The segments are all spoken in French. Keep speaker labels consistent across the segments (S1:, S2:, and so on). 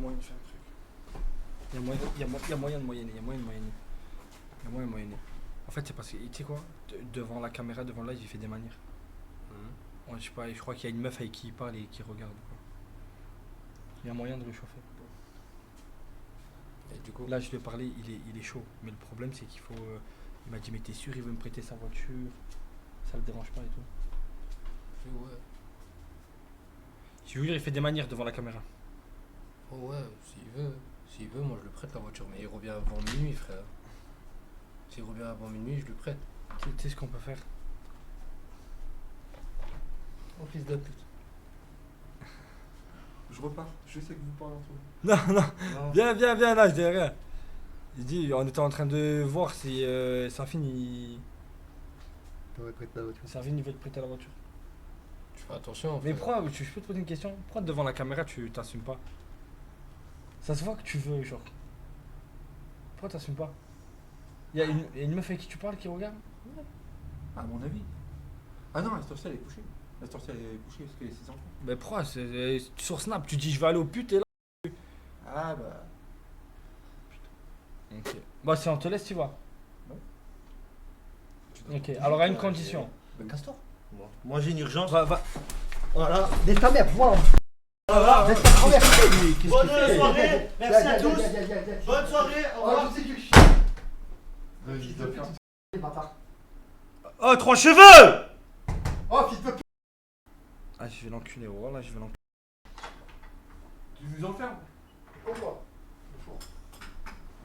S1: moyen de faire un truc. Il y a moyen, y a moyen de moyenner, il y a moyen de moyenner. Il y a moyen de moyenner. En fait, c'est parce que, tu sais quoi, devant la caméra, devant le live, il fait des manières. Ouais, je sais pas, je crois qu'il y a une meuf avec qui il parle et qui regarde. Quoi. Il y a moyen de réchauffer.
S2: Et du coup,
S1: Là, je lui ai parlé, il est chaud. Mais le problème, c'est qu'il faut. Il m'a dit, mais t'es sûr, il veut me prêter sa voiture. Ça le dérange pas et tout.
S2: ouais.
S1: Je veux dire, il fait des manières devant la caméra.
S2: Oh ouais, s'il veut. S'il veut, moi je lui prête la voiture. Mais il revient avant minuit, frère. S'il revient avant minuit, je lui prête.
S1: Tu sais ce qu'on peut faire?
S2: Oh fils de pute.
S3: Je repars, je sais que vous parlez entre vous.
S1: Non, non,
S2: Non.
S1: viens, là, je dis rien. Il dit, on était en train de voir si Safin,
S4: T'aurais prêté la voiture.
S1: Safin, il veut te prêter la voiture.
S2: Tu fais attention.
S1: Mais
S2: frère.
S1: pourquoi, je peux te poser une question? Pourquoi devant la caméra, tu t'assumes pas? Ça se voit que tu veux, genre. Pourquoi t'assumes pas? Il y a une meuf avec qui tu parles qui regarde?
S3: À mon avis. Ah non, la sorcière elle est couchée. La sorcière elle est couchée parce qu'elle a ses enfants.
S1: Mais pourquoi sur Snap, tu dis je vais aller au pute et là.
S3: Ah bah.
S1: Ok. Bah, si on te laisse, tu vas.
S2: Tu dois
S1: Ok,
S2: bouger,
S1: alors à une
S2: toi,
S1: condition.
S2: Mais casse-toi.
S4: Moi j'ai une urgence.
S1: Va.
S4: Voilà. Laisse ta mère, voilà.
S5: Voilà.
S4: Laisse ta mère.
S5: Bonne soirée, merci à tous. Bonne soirée, au revoir.
S4: Je sais que je suis.
S3: Fils de pute.
S4: Bâtard.
S5: Oh, 3 cheveux.
S4: Oh, fils de pute.
S1: Ah, je vais l'enculer, voilà, je vais l'enculer.
S3: Tu nous enfermes.
S4: Pourquoi?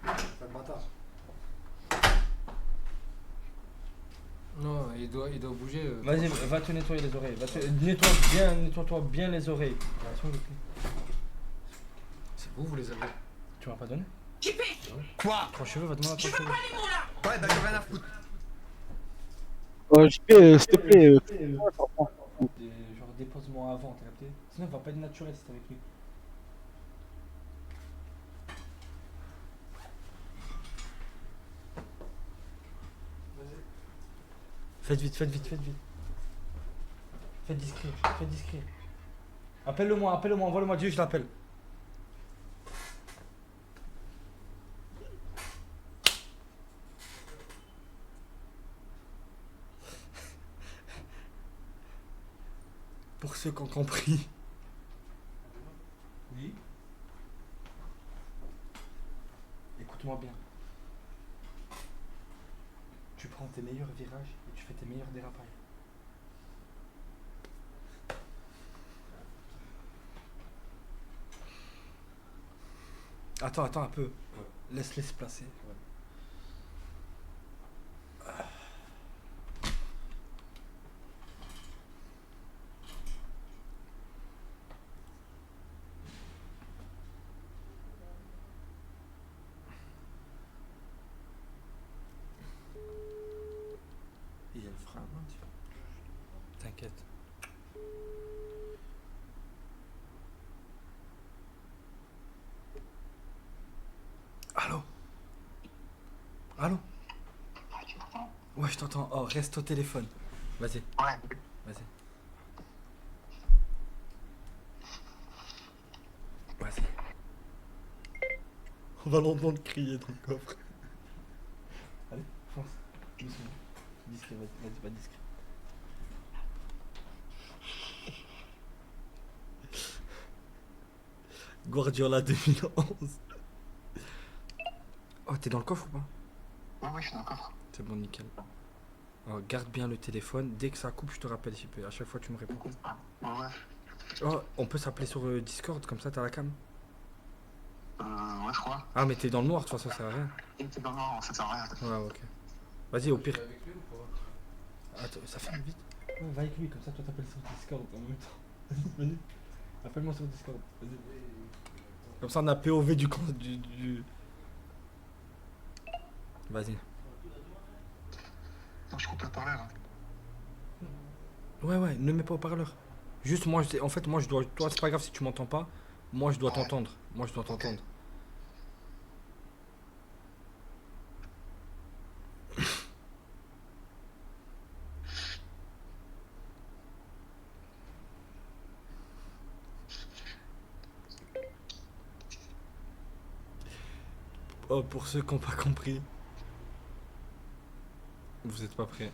S4: C'est un bâtard.
S2: Non, il doit bouger.
S1: Vas-y, va te nettoyer les oreilles. Nettoie-toi bien les oreilles.
S2: C'est vous les avez.
S1: Tu m'as pas donné?
S4: Quoi?
S1: 3 cheveux, va demander à 3 cheveux.
S4: Ouais, bah j'ai rien à foutre.
S6: S'il te plaît,
S1: Genre dépose-moi avant, t'as capté? Sinon, il va pas être naturel si t'es avec lui. Faites vite. Faites discret. Appelle-le-moi, envoie-le-moi Dieu, je l'appelle. Pour ceux qui ont compris.
S3: Oui.
S1: Écoute-moi bien. Tu prends tes meilleurs virages et tu fais tes meilleurs dérapages. Attends un peu.
S3: Ouais.
S1: Laisse-les se placer.
S3: Ouais. Il y a le frein à main, tu vois.
S1: T'inquiète. Allô? Ouais, je t'entends. Oh, reste au téléphone. Vas-y.
S6: Ouais.
S1: Vas-y. On va l'entendre crier dans le coffre. Allez, fonce. Doucement. Discret, vas-y, pas discret. Guardiola 2011. Oh, t'es dans le coffre ou pas?
S6: Ouais, je suis dans le coffre.
S1: C'est bon, nickel. Alors, garde bien le téléphone. Dès que ça coupe, je te rappelle s'il peut. À chaque fois, tu me réponds.
S6: Ouais.
S1: Oh, on peut s'appeler sur Discord, comme ça, t'as la cam.
S6: Ouais, je crois.
S1: Ah, mais t'es dans le noir, de toute façon, ça sert à rien.
S6: C'est dans le noir, ça sert à rien.
S1: Ouais, ok. Vas-y, au pire.
S2: Tu es avec lui ou pas?
S1: Attends, ça filme vite. Ouais, va avec lui, comme ça, toi, t'appelles sur Discord en même temps. Vas-y. Appelle-moi sur Discord. Vas-y. Comme ça, on a POV du camp du... Vas-y.
S6: Non, je coupe le parleur.
S1: Ouais, ne mets pas au parleur. Juste, moi, en fait, moi, je dois. Toi, c'est pas grave si tu m'entends pas. Moi, je dois t'entendre. Moi, je dois t'entendre. Oh, pour ceux qui n'ont pas compris, vous êtes pas prêts.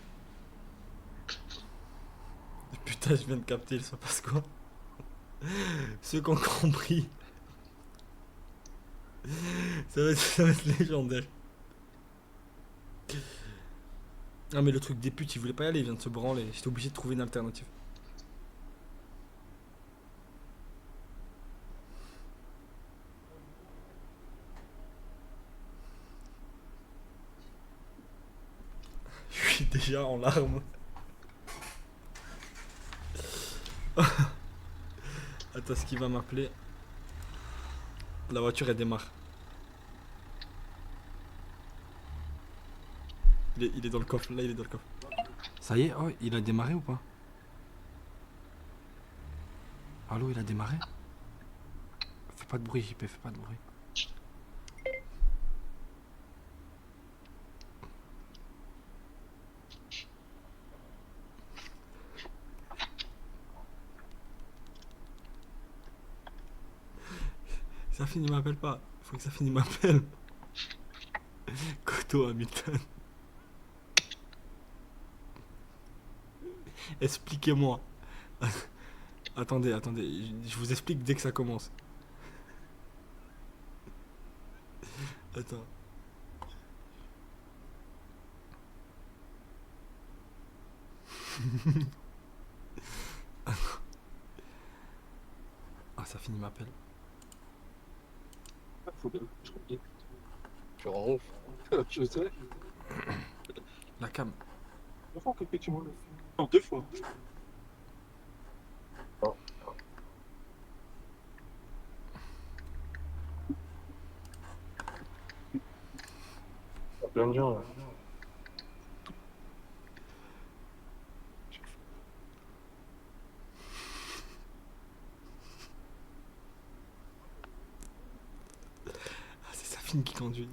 S1: Putain, je viens de capter, il se passe quoi? Ceux qui ont compris, ça va être légendaire. Ah, mais le truc des putes, il voulait pas y aller, il vient de se branler. J'étais obligé de trouver une alternative. Je suis déjà en larmes. Attends, ce qui va m'appeler. La voiture elle démarre. Il est dans le coffre, là il est dans le coffre. Ça y est, oh, il a démarré ou pas? Allô, il a démarré? Fais pas de bruit, JP, fais pas de bruit. Safine il m'appelle pas, faut que Safine il m'appelle. Koto Hamilton. Expliquez-moi. Attendez, je vous explique dès que ça commence. Attends. Ah, Safine il m'appelle.
S2: Tu rends ouf.
S4: Je sais.
S1: La cam.
S4: Effectivement. Non, 2 fois. Plein de gens là.
S1: Ah, c'est Safine qui conduit.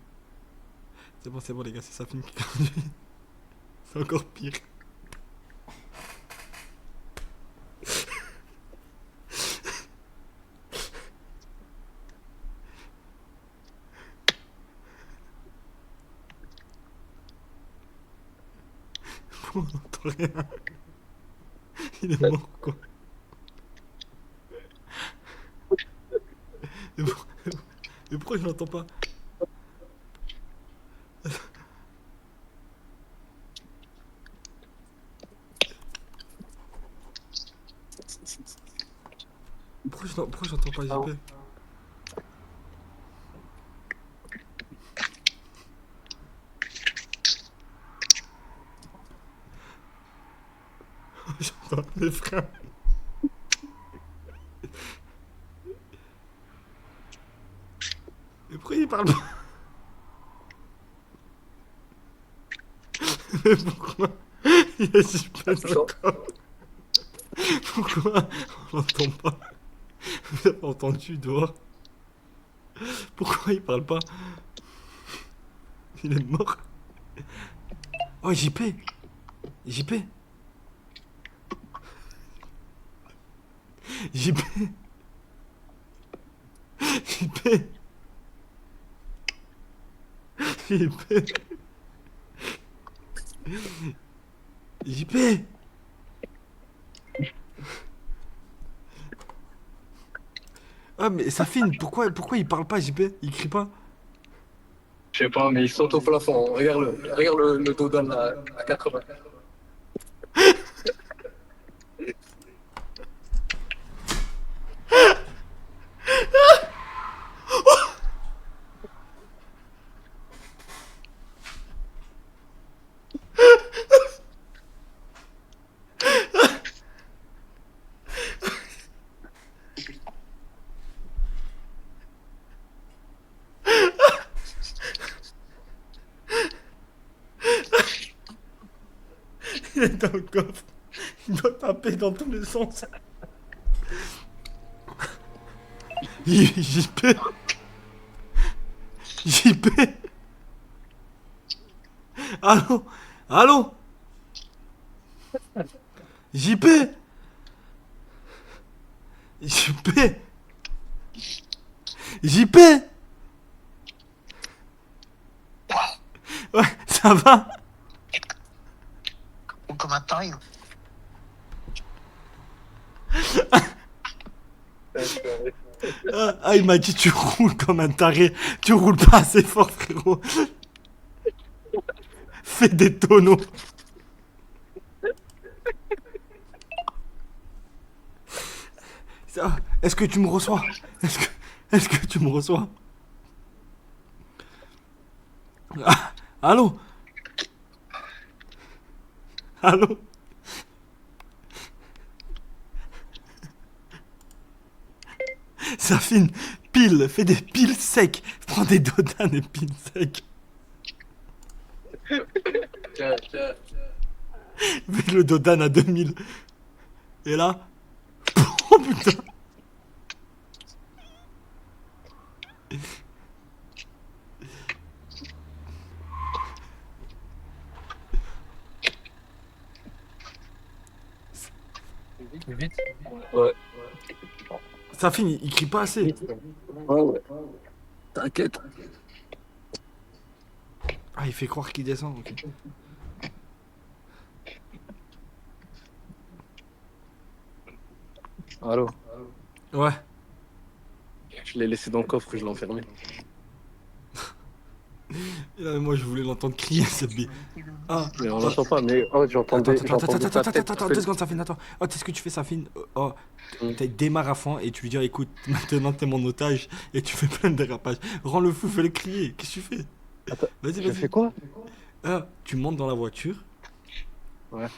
S1: C'est bon les gars, c'est Safine qui conduit. C'est encore pire. On n'entend rien. Il est mort quoi. Mais pourquoi je l'entends pas? Pourquoi j'entends pas JP? J'entends les freins. Mais pourquoi il parle pas? Mais pourquoi il y a JP dans le corps? Pourquoi on l'entend pas? Vous avez entendu dehors? Pourquoi il parle pas? Il est mort. Oh JP. JP. JP. JP. JP. JP. Ah mais Safine, pourquoi il parle pas JP? Il crie pas?
S2: Je sais pas, mais ils sont au plafond. Regarde le dos d'âne à 80.
S1: Il est dans le coffre. Il doit taper dans tous les sens. JP. JP. Allô? Allô? JP. JP. JP. Ça va?
S6: Ou comme un taré.
S1: Ah, il m'a dit tu roules comme un taré. Tu roules pas assez fort, frérot. Fais des tonneaux. Est-ce que tu me reçois? Est-ce que tu me reçois? Ah, allô? Allô? Safine, pile, fais des piles secs. Prends des dodanes et piles secs.
S2: Tiens.
S1: Fais le dodane à 2000. Et là? Oh putain.
S2: Vite.
S1: Safine, il crie pas assez.
S2: Ouais. T'inquiète.
S1: Ah, il fait croire qu'il descend, ok.
S7: Allô?
S1: Ouais.
S7: Je l'ai laissé dans le coffre, je l'ai enfermé.
S1: Et là, moi, je voulais l'entendre crier, cette bille. Ah.
S7: Mais on l'entend pas, mais oh, j'entendais.
S1: Attends, 2 secondes, Safine, attends. Oh, tu sais ce que tu fais, Safine? Oh, tu démarres à fond et tu lui dis, écoute, maintenant t'es mon otage et tu fais plein de dérapages. Rends le fou, fais-le crier. Qu'est-ce que tu fais?
S7: Attends,
S1: vas-y,
S7: Je fais quoi?
S1: Ah, tu montes dans la voiture.
S7: Ouais.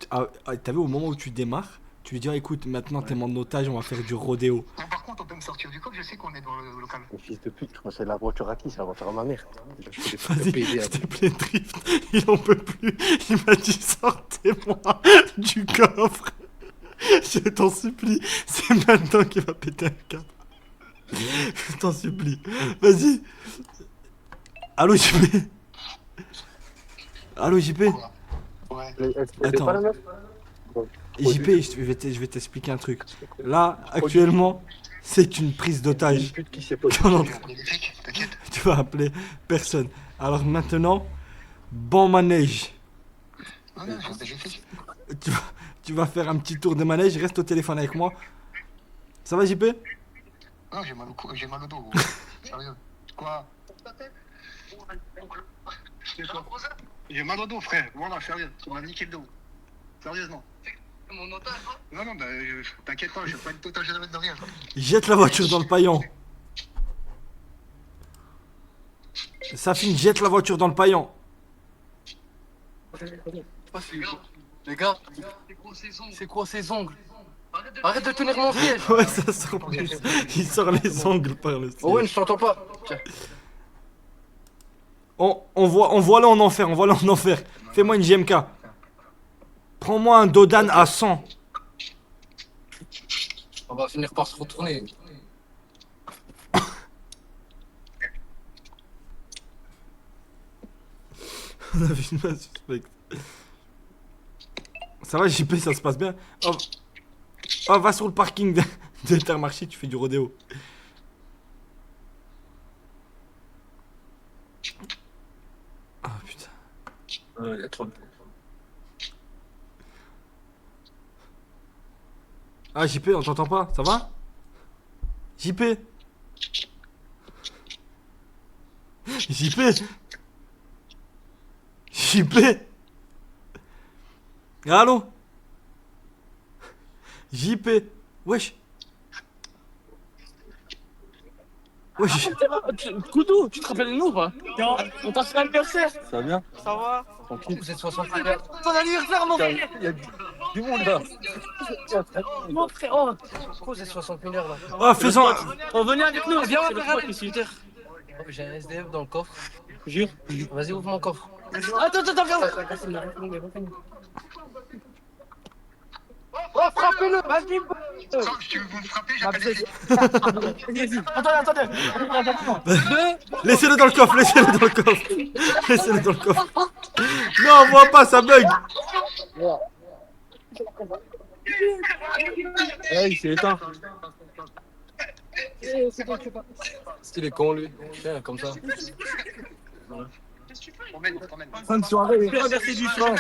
S1: T'as vu, au moment où tu démarres, tu lui dis, écoute, maintenant t'es mon otage, on va faire du rodéo.
S6: Bon, par contre, on peut me sortir du coffre, je sais qu'on est dans le local.
S7: Le fils de pute, je crois que c'est la voiture à qui? C'est la voiture à ma mère. Je fais des trucs de
S1: Vas-y,
S7: PD
S1: s'il
S7: à
S1: te plaît, Drift. Il en peut plus. Il m'a dit, sortez-moi du coffre. Je t'en supplie. C'est maintenant qu'il va péter un câble. Je t'en supplie. Vas-y. Allô, JP. Allô, JP.
S6: Ouais.
S1: Attends.
S7: Pas la meuf?
S1: JP, je vais t'expliquer un truc. Là, actuellement, c'est une prise d'otage.
S7: Une pute qui s'est pas.
S6: Les flics, t'inquiète.
S1: Tu vas appeler personne. Alors maintenant, bon manège.
S6: Non, non, j'ai déjà fait.
S1: Tu vas faire un petit tour de manège, reste au téléphone avec moi. Ça va, JP?
S6: Non, j'ai mal au dos, gros. Sérieux. Quoi? J'ai mal au dos, frère. Voilà, sérieux. Tu m'as niqué le dos. Sérieusement. Mon otage, non? Non, bah, t'inquiète pas, je vais pas être otage de rien.
S1: Jette la voiture dans le paillon. Safine, jette la voiture dans le paillon.
S2: Les gars, c'est quoi ces ongles? Arrête de tenir mon siège.
S1: Ouais, ça sort. Il sort les ongles par le ciel.
S2: Owen, je t'entends pas. Tiens.
S1: On voit là en enfer, on voit là en enfer. Fais-moi une JMK. Prends-moi un Dodan à 100.
S2: On va finir par se retourner.
S1: On a vu une main suspecte. Ça va, JP, ça se passe bien. Oh, va sur le parking d'Intermarché, tu fais du rodéo. Ah putain.
S7: Il y a trop de.
S1: Ah JP, on t'entend pas, ça va? JP. JP. JP. Allô? JP. Wesh. Wesh.
S8: Koudou, tu te rappelles de nous ou pas? On t'a fait l'anniversaire.
S7: Ça va bien?
S8: Ça va?
S7: Tranquille.
S2: Vous êtes 61.
S8: Ton anniversaire, mon frère.
S7: Il y a du monde là.
S8: Mon frère, oh.
S2: Pourquoi vous êtes 61 heures là?
S1: Oh, fais-en.
S8: On venait avec nous, viens, on va faire
S2: Oh, j'ai un SDF dans le coffre.
S8: Jure.
S2: Vas-y, ouvre mon coffre.
S8: Attends, viens. Oh, frappez-le, vas-y.
S6: Si tu veux me frapper, j'appelle les flics.
S8: Attendez.
S1: Laissez-le dans le coffre, laissez-le dans le coffre. Laissez-le dans le coffre. Non, on voit pas, ça bug.
S7: Il s'est éteint.
S2: C'était les cons lui. Tiens, comme ça.
S8: Fin de soirée. Reverser du sang.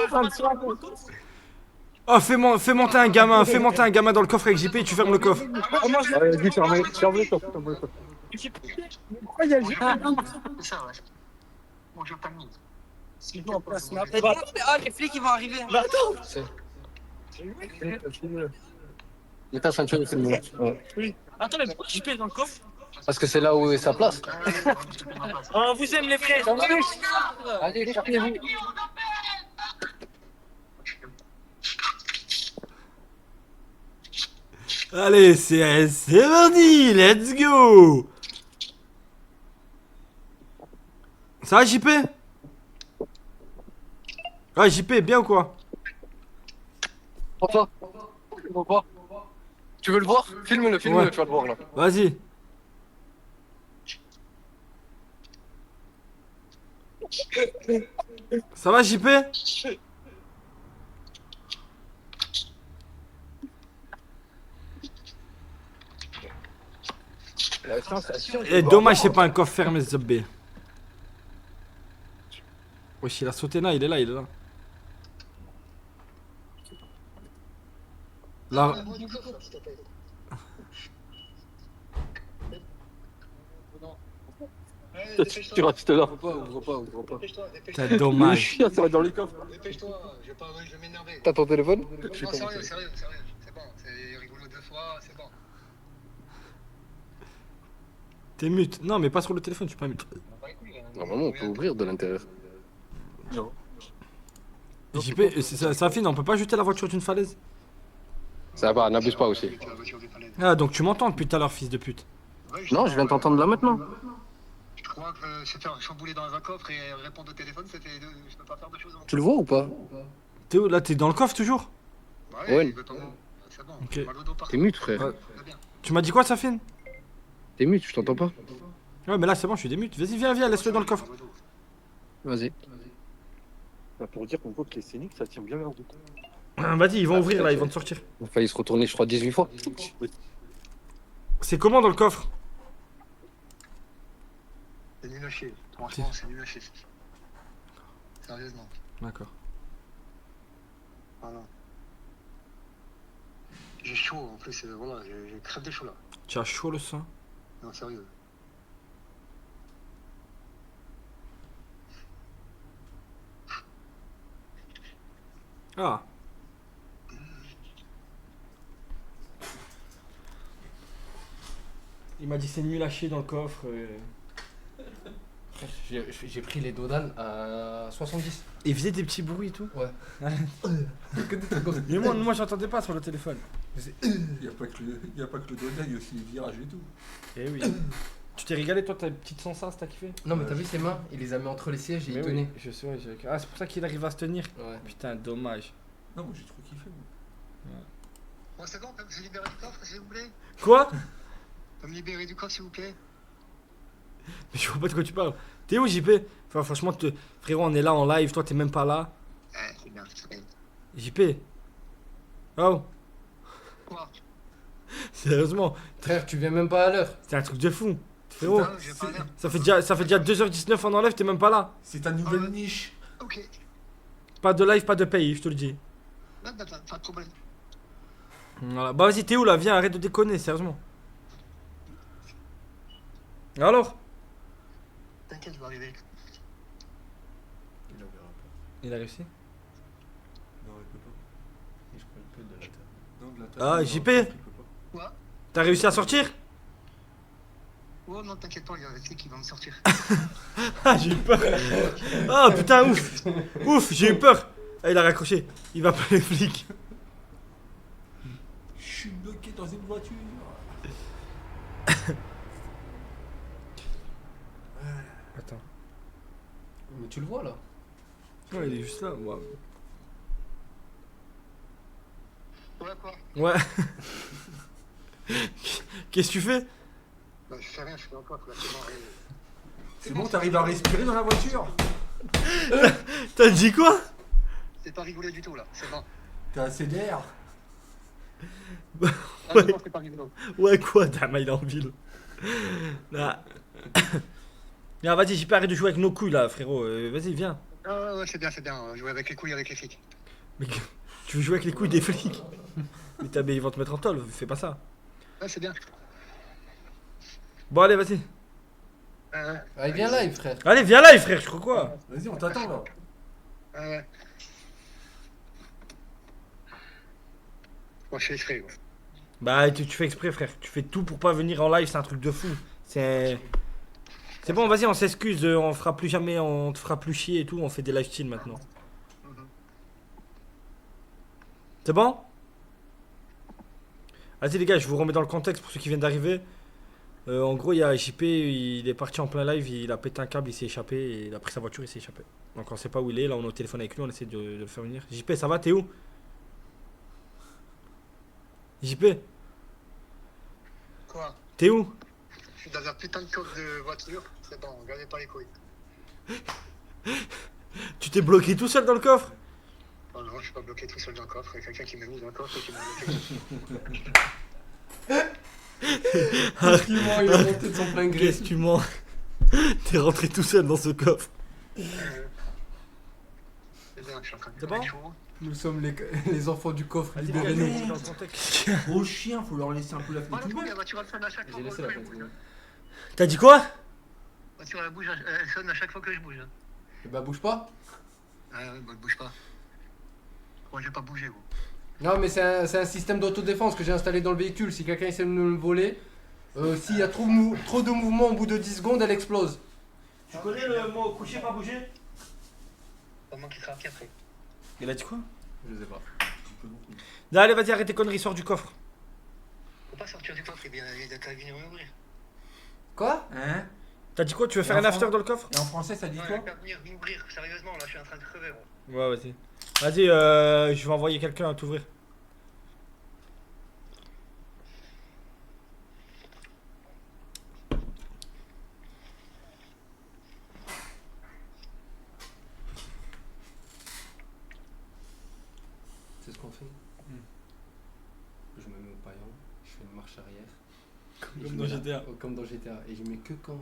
S8: Fin de soirée.
S1: Oh, fais monter un gamin dans le coffre avec JP et tu fermes le coffre.
S4: Vas-y, ferme le coffre, ferme le coffre.
S8: Pourquoi il y a JP?
S6: C'est ça, ouais. Bon, je t'amuse.
S8: C'est bon, on passe ma tête. Ah, les flics ils vont arriver. Bah attends.
S7: Il est en train de faire le film.
S8: Oui. Attends, mais pourquoi JP est dans le coffre?
S7: Parce que c'est là où est sa place.
S8: On vous aime les frères.
S7: Allez, cherchez-vous.
S1: Allez, c'est parti, let's go. Ça va JP? Ouais JP, bien ou quoi?
S7: Prends-toi. Je vois pas. Tu veux le voir? Filme-le,
S1: Ouais.
S7: tu vas le voir là.
S1: Vas-y. Ça va JP? Eh, dommage c'est pas un coffre fermé ce B. Wesh il a sauté là, il est là. Là.
S7: Tu restes là. Ouvre pas.
S1: C'est dommage.
S4: Chien, ça va dans les coffres.
S6: Dépêche-toi, je vais m'énerver.
S7: T'as ton téléphone?
S6: Non, sérieux. C'est bon, c'est rigolo 2 fois, c'est bon.
S1: T'es mute. Non mais pas sur le téléphone, tu peux pas mute.
S7: Normalement, on peut ouvrir de l'intérieur.
S4: Non.
S1: JP, ça finit, on peut pas jeter la voiture d'une falaise?
S7: Ça va, n'abuse pas aussi.
S1: Ah donc tu m'entends depuis tout à l'heure fils de pute.
S7: Non, je viens t'entendre là maintenant.
S6: Je crois que se faire chambouler dans un coffre et répondre au téléphone, je peux pas faire de choses.
S7: Tu le vois ou pas?
S1: T'es où là? T'es dans le coffre toujours?
S7: Ouais.
S6: C'est bon,
S1: Ok.
S6: mal au dos partout.
S7: T'es mute, frère.
S1: Ouais. Tu m'as dit quoi Safine?
S7: T'es mute, je t'entends pas.
S1: Ouais mais là c'est bon, je suis démute. Vas-y viens, laisse-le dans le coffre.
S7: Vas-y.
S4: Bah, pour dire qu'on voit que les scéniques, ça tient bien leur doute.
S1: Vas-y, ils vont ouvrir là, ils vont te sortir.
S7: On a failli se retourner, je crois, 18 fois.
S1: C'est comment dans le coffre?
S6: C'est nul à chier. Franchement, c'est nul à chier. Sérieusement.
S1: D'accord.
S6: Voilà. J'ai chaud en plus, voilà, j'ai crève de chaud là.
S1: Tu as chaud le sang?
S6: Non, sérieux.
S1: Ah. Il m'a dit c'est nul à chier dans le coffre.
S2: J'ai pris les Dodan à 70.
S1: Et il faisait des petits bruits et tout.
S2: Ouais.
S1: Mais moi j'entendais pas sur le téléphone.
S3: Il n'y a pas que le Dodan, il y a aussi les virages et tout.
S1: Eh oui. Tu t'es régalé toi, ta petite sensation, t'as kiffé?
S2: Non, mais t'as vu ses mains? Il les a mis entre les sièges et il
S1: Mais
S2: tenait.
S1: oui, je sais, ouais, ah c'est pour ça qu'il arrive à se tenir.
S2: Ouais.
S1: Putain, dommage.
S3: Non, moi j'ai trop kiffé. Moi.
S6: Bon, c'est bon, je libérer du coffre, s'il vous plaît.
S1: Quoi?
S6: Peut me libérer du coffre, s'il vous plaît.
S1: Mais je vois pas de quoi tu parles. T'es où JP? Enfin, franchement, frérot, on est là en live, toi t'es même pas là.
S6: C'est bien, c'est bien.
S1: JP. Oh.
S6: Quoi?
S1: Sérieusement,
S2: Frère, tu viens même pas à l'heure.
S1: c'est un truc de fou. Frérot,
S6: Putain, j'ai pas l'air.
S1: ça fait déjà 2h19 en enlève, t'es même pas là.
S3: C'est ta nouvelle niche.
S6: Ok.
S1: Pas de live, pas de pays, je te le dis.
S6: Pas de problème.
S1: Voilà. Bah vas-y, t'es où là? Viens, arrête de déconner, sérieusement. Alors?
S6: T'inquiète, je vais arriver.
S2: Il en verra pas.
S1: Il a réussi?
S3: Non, il peut pas.
S2: Et je prends une pelle de la terre.
S3: Non, de la
S1: Ah,
S3: table,
S1: JP.
S3: non, il peut pas.
S6: Quoi?
S1: T'as réussi à sortir?
S6: Oh non, t'inquiète pas, il y a un flic qui va me sortir.
S1: Ah, j'ai eu peur. Ah, putain, ouf. Ouf, j'ai eu peur. Ah, il a raccroché. Il va appeler les flics.
S3: Je suis bloqué dans une voiture.
S1: Attends.
S2: Mais tu le vois là?
S1: Ouais, il est juste là. Ouais.
S6: Ouais, quoi?
S1: Ouais. Qu'est-ce que tu fais?
S6: Bah, je fais rien, je suis dans le coffre là, c'est bon.
S3: C'est bon, t'arrives à respirer dans la voiture?
S1: T'as dit quoi?
S6: C'est pas rigolo du tout là, c'est bon.
S3: T'as assez d'air?
S1: Ouais.
S6: Ah, non, c'est pas rigolo.
S1: Ouais, quoi? Dama, il est en ville. Là. Viens, vas-y, JP, arrête de jouer avec nos couilles là, frérot. Vas-y, viens.
S6: Ah ouais, c'est bien, jouer avec les couilles, avec les flics.
S1: Mais tu veux jouer avec les couilles des flics? Mais ils vont te mettre en tôle, fais pas ça.
S6: Ouais, c'est bien.
S1: Bon, allez, vas-y.
S2: Allez, viens live, frère.
S1: Allez, viens live, frère, je crois quoi?
S3: Vas-y, on t'attend là.
S6: Ah ouais. Moi, je fais exprès, gros.
S1: Bah, tu fais exprès, frère. Tu fais tout pour pas venir en live, c'est un truc de fou. C'est bon, vas-y, on s'excuse, on fera plus jamais, on te fera plus chier et tout, on fait des live streams maintenant. C'est bon? Vas-y les gars, je vous remets dans le contexte pour ceux qui viennent d'arriver. En gros, il y a JP, il est parti en plein live, il a pété un câble, il s'est échappé, et il a pris sa voiture, il s'est échappé. Donc on sait pas où il est, là on est au téléphone avec lui, on essaie de le faire venir. JP, ça va, t'es où? JP,
S6: Quoi?
S1: t'es où?
S6: Je suis dans un putain de coffre de voiture. C'est bon, regardez pas les couilles.
S1: Tu t'es bloqué tout seul dans le coffre?
S6: Oh non, je suis pas bloqué tout seul dans le coffre. Il y a quelqu'un qui m'a mis dans le coffre et qui m'a bloqué.
S2: Argument, il est monté de son plein gré.
S1: Qu'est-ce que tu mens? T'es rentré tout seul dans ce coffre.
S6: C'est bien, je suis en train de
S1: C'est bon?
S6: chaud.
S2: Nous sommes les enfants du coffre,
S1: Vas-y, les gars, je vous
S2: libérez-nous.
S1: remets dans le contexte.
S3: Gros chien, faut leur laisser un peu la
S6: Voilà,
S3: fenêtre ouverte.
S6: la voiture elle sonne à chaque fois
S2: J'ai
S6: que
S2: laissé la
S6: je
S2: fenêtre
S6: bouge.
S2: ouverte.
S1: T'as dit quoi?
S6: La voiture elle sonne à chaque fois que je bouge.
S2: Eh bah, bouge pas.
S6: Ah ouais, bah bouge pas. Moi je vais pas bouger, gros.
S2: Non, mais c'est un système d'autodéfense que j'ai installé dans le véhicule. Si quelqu'un essaie de me le voler, s'il y a trop de mouvement au bout de 10 secondes, elle explose.
S1: Tu connais le mot coucher, pas bouger?
S6: Au moins qu'il sera pire après.
S1: Il a dit quoi?
S2: Je sais pas.
S1: Non, allez, vas-y, arrête tes conneries, sors du coffre.
S6: Faut pas sortir du coffre, il a qu'à venir m'ouvrir.
S2: Quoi?
S3: Hein?
S1: T'as dit quoi? Tu veux faire
S3: Et
S1: un
S3: en
S1: after
S3: France-
S1: dans le coffre?
S3: Et en français, ça dit
S6: Il a
S3: quoi?
S6: qu'à venir m'ouvrir. Sérieusement, là je suis en train de crever, gros.
S1: Ouais, vas-y. Vas-y, je vais envoyer quelqu'un à t'ouvrir.
S2: C'est ce qu'on fait. Je me mets au paillon, je fais une marche arrière. Et je
S1: Comme dans
S2: mets la-
S1: GTA.
S2: Comme dans GTA. Et je mets que quand.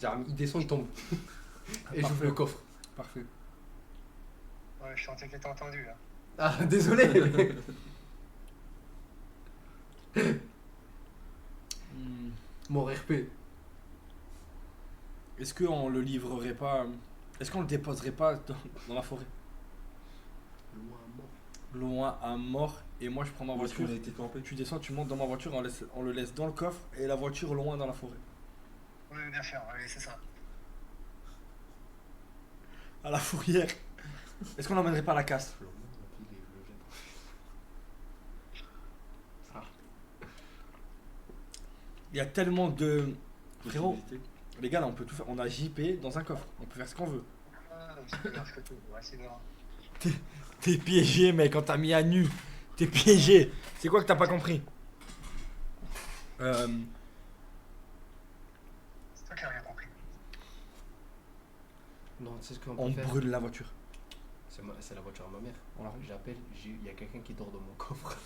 S2: Genre, il descend, il tombe. Et j'ouvre le coffre.
S3: Parfait.
S6: Ouais, je sentais que t'as entendu là.
S2: Ah, désolé. Mon RP.
S1: Est-ce qu'on le livrerait pas? Est-ce qu'on le déposerait pas dans la forêt?
S2: Loin à mort.
S1: Loin à mort. Et moi je prends ma
S3: Où est-ce
S1: voiture.
S3: qu'on a été campé?
S1: Tu descends, tu montes dans ma voiture, on le laisse dans le coffre et la voiture loin dans la forêt.
S6: Oui, bien sûr, oui, c'est ça.
S1: À la fourrière. Est-ce qu'on l'emmènerait pas à la casse? Il y a tellement de. Frérot, les gars là on peut tout faire. On a JP dans un coffre. On peut faire ce qu'on veut.
S6: Ah, c'est bien, c'est tout. Ouais, c'est bien.
S1: T'es piégé mec, quand t'as mis à nu. T'es piégé. C'est quoi que t'as pas compris?
S6: C'est toi qui as rien compris.
S2: Non, tu sais ce qu'on
S1: On
S2: peut faire?
S1: brûle la voiture.
S2: C'est la voiture à ma mère.
S1: On la
S2: J'appelle, il y a quelqu'un qui dort dans mon coffre.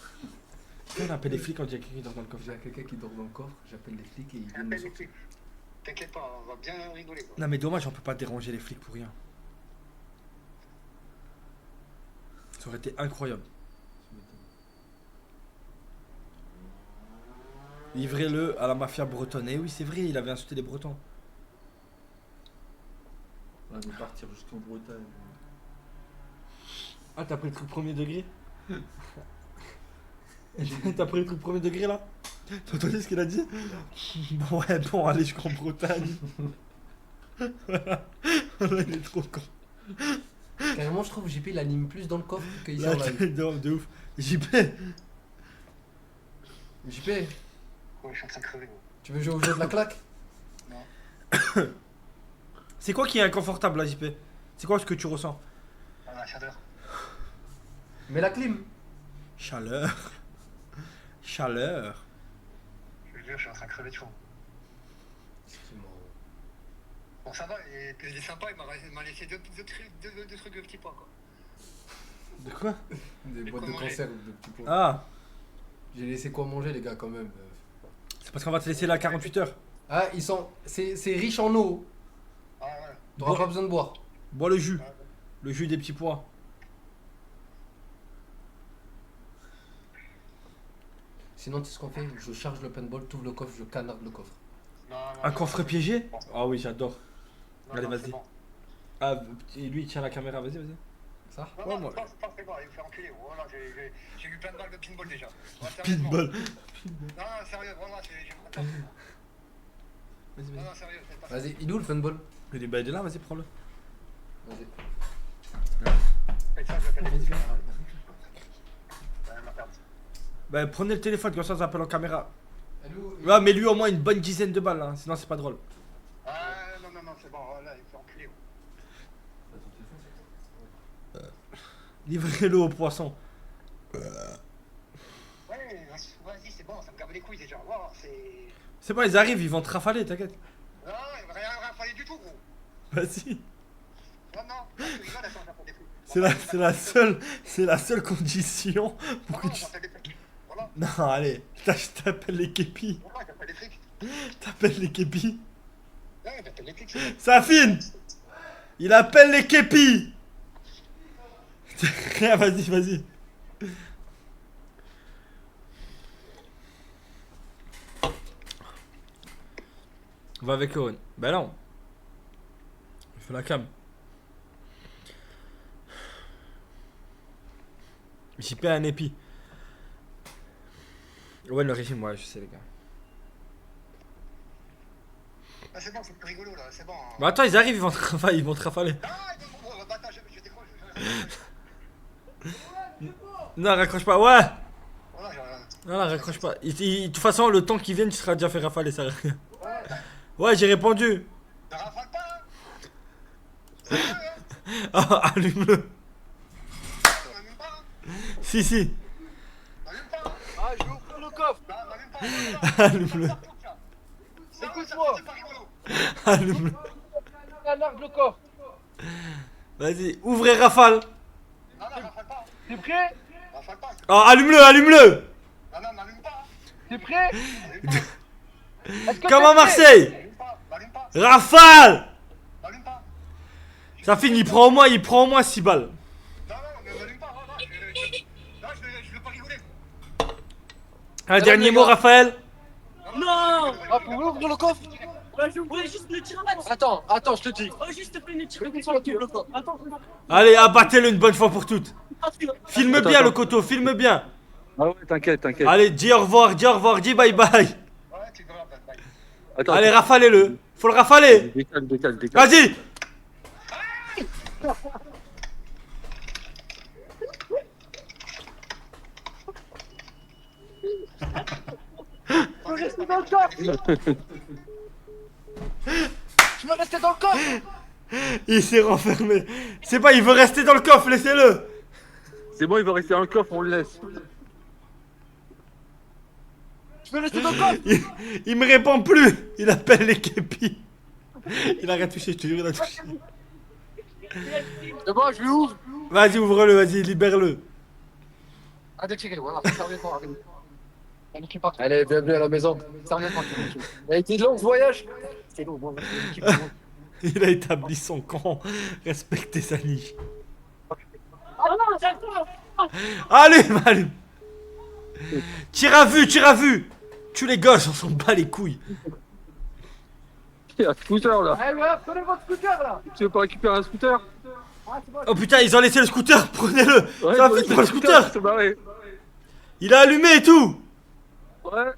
S1: On appelle les flics quand il y a quelqu'un qui dort dans le coffre.
S2: Il y a quelqu'un qui dort dans le coffre, j'appelle les flics et ils viennent me
S6: Appelle les
S2: sortir.
S6: flics. T'inquiète pas, on va bien rigoler, quoi.
S1: Non mais dommage, on peut pas déranger les flics pour rien. Ça aurait été incroyable. Livrez-le à la mafia bretonne. Et oui, c'est vrai, il avait insulté les Bretons.
S3: On va partir jusqu'en Bretagne.
S1: Ah, t'as pris le truc premier degré? T'as pris le truc premier degré là? T'as entendu ce qu'il a dit? Bon, ouais, bon, allez jusqu'en Bretagne. Voilà, il est trop con.
S2: Carrément, je trouve JP il anime plus dans le coffre qu'ici
S1: Là,
S2: en live.
S1: de ouf. JP,
S2: JP,
S6: Ouais, je suis en train de crever, gros.
S2: tu veux jouer au jeu de la claque?
S1: c'est quoi qui est inconfortable là, JP? C'est quoi ce que tu ressens?
S6: Ah, la chaleur.
S2: Mets la clim.
S1: Chaleur. Chaleur.
S6: Je veux dire, je suis en train de crever de chaud. Bon, ça va, et puis il est sympa, il m'a laissé deux trucs de petits pois, quoi.
S1: De quoi?
S2: Des
S6: Mais
S2: boîtes de
S6: comment
S2: conserve de petits pois.
S1: Ah,
S2: J'ai laissé quoi manger les gars quand même.
S1: c'est parce qu'on va te laisser là 48 heures.
S2: Ah, ils sont. C'est riche en eau.
S6: Ah ouais.
S2: T'auras
S1: Bon.
S2: pas besoin de boire.
S1: Bois le jus. Le jus des petits pois.
S2: Sinon, tu sais ce qu'on fait? Je charge le paintball, t'ouvres le coffre, je canarde le coffre.
S6: Non, non,
S1: Un
S6: non,
S1: coffre
S6: non,
S1: piégé?
S6: non,
S1: Ah oui, j'adore.
S6: non,
S1: Allez,
S6: non,
S1: vas-y.
S6: c'est bon.
S1: Ah, et lui, il tient la caméra, vas-y, vas-y.
S2: Ça?
S6: Non,
S1: Ouais,
S6: non,
S1: moi.
S6: c'est bon, il me fait enculer. Voilà, j'ai eu plein de balles de pinball déjà. Ouais, sérieusement.
S1: Pinball.
S6: Non, non, sérieux, vraiment, j'ai pas de temps.
S1: Vas-y,
S6: Non,
S1: vas-y.
S6: non, sérieux, c'est pas ça.
S2: Vas-y, il est où le paintball?
S1: Il est là, vas-y, prends-le.
S2: Vas-y.
S6: Faites ça, je vais faire des bisous. Ma perte.
S1: Bah, prenez le téléphone, comme ça, ça appelle en caméra.
S2: Elle est où?
S1: Ouais, mais lui, au moins, une bonne dizaine de balles, hein. Sinon, c'est pas drôle.
S6: Ah, non, non, non, c'est bon, là, il me fait enculer.
S1: Livrez-le au poisson.
S6: Ouais, vas-y, c'est bon, ça me gave les couilles déjà. Wow, c'est.
S1: C'est bon, ils arrivent, ils vont te rafaler, t'inquiète.
S6: Non, il va rien rafaler du tout, gros.
S1: Vas-y.
S6: Non, non, je rigole, attends, j'appelle des trucs.
S1: C'est la seule condition pour que
S6: Non,
S1: tu...
S6: j'appelle des trucs. Voilà,
S1: Non, allez, je t'appelle les képis.
S6: voilà, j'appelle des trucs.
S1: T'appelles les képis.
S6: Ouais, j'appelle des trucs, c'est bon.
S1: Ça affine. Il appelle les képis. Rien, vas-y, vas-y. Va avec Owen. Ben non. Il fait la cam. J'y paie un épi. Ouais, le régime, ouais, je sais, les gars.
S6: Ah, c'est bon, c'est plus rigolo là, c'est bon. Hein.
S1: Bah attends, ils arrivent, ils vont te rafaler.
S6: Ah, bah, attends, je décroche.
S1: Non, raccroche pas, ouais.
S6: Voilà, j'ai rien.
S1: Non, non, raccroche pas. De toute façon, le temps qu'ils viennent, tu seras déjà fait rafaler, ça rien. Ouais, j'ai répondu.
S6: Ne rafale pas, hein. Sérieux, hein.
S1: Ah, allume-le.
S6: N'allume pas, hein.
S1: Si, si.
S6: N'allume pas, hein.
S5: Ah, je vais ouvrir le coffre.
S6: Non, n'allume pas.
S1: Allume-le.
S5: Écoute-moi.
S6: C'est pas rigolo.
S1: Allume-le.
S5: Canarde le coffre.
S1: Vas-y, ouvrez rafale.
S6: Non, non, rafale pas.
S5: T'es prêt?
S6: Rafale pas.
S1: Oh, allume-le, allume-le.
S6: Non, non, n'allume pas.
S5: T'es prêt? Est-ce que
S1: Comme
S5: t'es
S1: à
S5: prêt?
S1: Marseille.
S6: N'allume pas. N'allume pas.
S1: Rafale.
S6: N'allume pas.
S1: Ça finit, il prend au moins 6 balles.
S6: Non, non, n'allume pas. Non, je veux pas rigoler.
S1: Un dernier mot, Raphaël.
S8: Non.
S5: Ah, vous voulez ouvrir le coffre?
S8: Ouais, je voulais juste le tirer à la
S5: Attends, je te dis.
S8: Oh, juste le tirer sur le cul. Attends,
S1: Allez, abattez-le une bonne fois pour toutes. Filme bien le coteau, filme bien.
S7: Ah ouais, t'inquiète, t'inquiète.
S1: Allez, dis au revoir, dis bye bye.
S6: Ouais, tu vois, bye.
S7: Attends,
S1: Allez, rafalez-le. Faut le rafaler.
S7: décale.
S1: Vas-y.
S5: Je veux rester dans le coffre. Je veux rester dans le coffre.
S1: Il s'est renfermé. C'est pas, il veut rester dans le coffre, laissez-le.
S7: C'est bon, il va rester dans le coffre, on le laisse.
S5: Je veux rester dans le coffre.
S1: Il me répond plus. Il appelle les képis. Il a rien touché, je te jure, il a touché.
S5: C'est bon, je lui ouvre.
S1: Vas-y, ouvre-le, vas-y, libère-le.
S5: À déchirer, voilà. Sérieusement, allez, bienvenue à la maison. Sérieusement, il a été long ce voyage. C'est long, bon,
S1: Il a établi son camp. Respectez sa niche.
S8: Oh non, j'attends.
S1: Allume. Tire à vue. Tu les gosses, on s'en bat les couilles.
S7: Il y a un scooter là.
S5: Allez, ouais, prenez votre scooter là.
S7: Tu veux pas récupérer un scooter?
S5: Ah, c'est bon.
S1: Oh putain, ils ont laissé le scooter, prenez-le.
S7: Ouais,
S1: Ça va
S7: il
S1: vite,
S7: faut
S1: prends le scooter.
S7: c'est barré.
S1: Il a allumé et tout.
S7: Ouais.